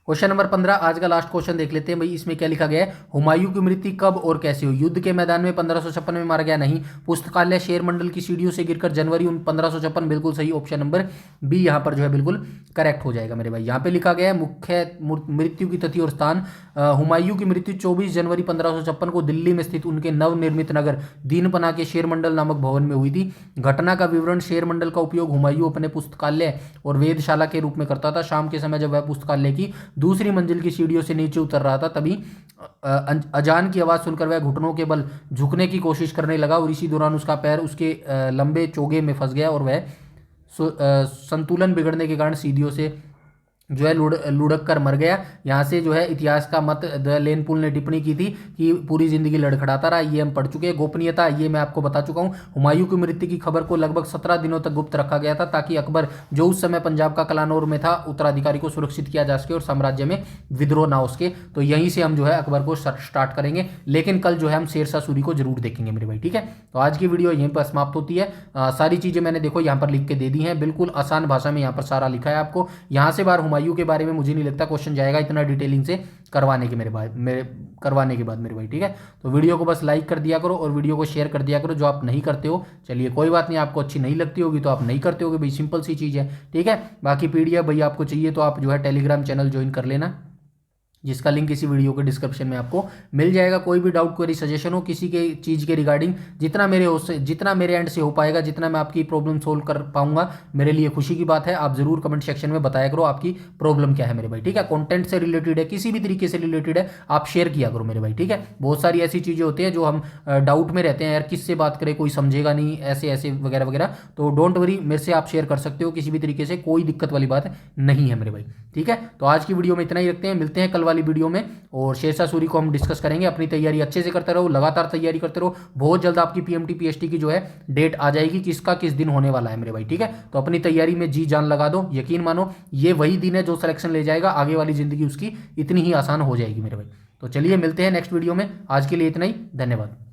क्वेश्चन नंबर 15 आज का लास्ट क्वेश्चन देख लेते हैं भाई। इसमें क्या लिखा गया है? हुमायूं की मृत्यु कब और कैसे हुई? युद्ध के मैदान में 1556 में मारा गया? नहीं। पुस्तकालय शेर मंडल की सीढ़ियों से गिरकर जनवरी 1556, बिल्कुल सही, ऑप्शन नंबर बी यहाँ पर जो है बिल्कुल करेक्ट हो जाएगा मेरे भाई। यहाँ पे लिखा गया है मुख्य मृत्यु की तिथि और स्थान। हुमायूं की मृत्यु 24 जनवरी 1556 को दिल्ली में स्थित उनके नवनिर्मित नगर दीनपना के शेर मंडल नामक भवन में हुई थी। घटना का विवरण, शेर मंडल का उपयोग हुमायूं अपने पुस्तकालय और वेदशाला के रूप में करता था। शाम के समय जब वह पुस्तकालय की दूसरी मंजिल की सीढ़ियों से नीचे उतर रहा था, तभी अजान की आवाज़ सुनकर वह घुटनों के बल झुकने की कोशिश करने लगा और इसी दौरान उसका पैर उसके लंबे चोगे में फंस गया और वह संतुलन बिगड़ने के कारण सीढ़ियों से जो है लुढ़क कर मर गया। यहाँ से जो है इतिहास का मत द लेन पुल ने टिप्पणी की थी कि पूरी जिंदगी लड़खड़ाता रहा, ये हम पढ़ चुके हैं। गोपनीयता ये मैं आपको बता चुका हूँ। हुमायूं की मृत्यु की खबर को लगभग 17 दिनों तक गुप्त रखा गया था ताकि अकबर जो उस समय पंजाब का कलानौर में था उत्तराधिकारी को सुरक्षित किया जा सके और साम्राज्य में विद्रोह ना हो सके। तो यहीं से हम जो है अकबर को स्टार्ट करेंगे, लेकिन कल जो है हम शेरशाह सूरी को जरूर देखेंगे मेरे भाई, ठीक है। तो आज की वीडियो यहीं पर समाप्त होती है। सारी चीजें मैंने देखो यहाँ पर लिख के दे दी हैं, बिल्कुल आसान भाषा में यहाँ पर सारा लिखा है आपको। यहाँ से बार हुमायूं के बारे में मुझे नहीं लगता क्वेश्चन जाएगा इतना डिटेलिंग से करवाने के करवाने के बाद मेरे भाई, ठीक है। तो वीडियो को बस लाइक कर दिया करो और वीडियो को शेयर कर दिया करो जो आप नहीं करते हो। चलिए कोई बात नहीं, आपको अच्छी नहीं लगती होगी तो आप नहीं करते होगे भाई, सिंपल सी चीज़ है, ठीक है। बाकी पीडीएफ भाई आपको चाहिए तो आप जो है टेलीग्राम चैनल ज्वाइन कर लेना, जिसका लिंक इसी वीडियो के डिस्क्रिप्शन में आपको मिल जाएगा। कोई भी डाउट क्वेरी सजेशन हो किसी के चीज़ के रिगार्डिंग, जितना मेरे एंड से हो पाएगा, जितना मैं आपकी प्रॉब्लम सोल्व कर पाऊंगा, मेरे लिए खुशी की बात है। आप जरूर कमेंट सेक्शन में बताया करो आपकी प्रॉब्लम क्या है मेरे भाई, ठीक है। कंटेंट से रिलेटेड है, किसी भी तरीके से रिलेटेड है, आप शेयर किया करो मेरे भाई, ठीक है। बहुत सारी ऐसी चीज़ें होती हैं जो हम डाउट में रहते हैं, यार किससे बात करें, कोई समझेगा नहीं, ऐसे ऐसे वगैरह वगैरह। तो डोंट वरी, मेरे से आप शेयर कर सकते हो किसी भी तरीके से, कोई दिक्कत वाली बात नहीं है मेरे भाई, ठीक है। तो आज की वीडियो में इतना ही रखते हैं, मिलते हैं कल वाली वीडियो में और शेरशाह सूरी को हम डिस्कस करेंगे। अपनी तैयारी अच्छे से करते रहो, लगातार तैयारी करते रहो। बहुत जल्द आपकी पीएमटी पीएचटी की जो है डेट आ जाएगी, किसका किस दिन होने वाला है मेरे भाई, ठीक है। तो अपनी तैयारी में जी जान लगा दो, यकीन मानो ये वही दिन है जो सिलेक्शन ले जाएगा, आगे वाली जिंदगी उसकी इतनी ही आसान हो जाएगी मेरे भाई। तो चलिए मिलते हैं नेक्स्ट वीडियो में, आज के लिए इतना ही, धन्यवाद।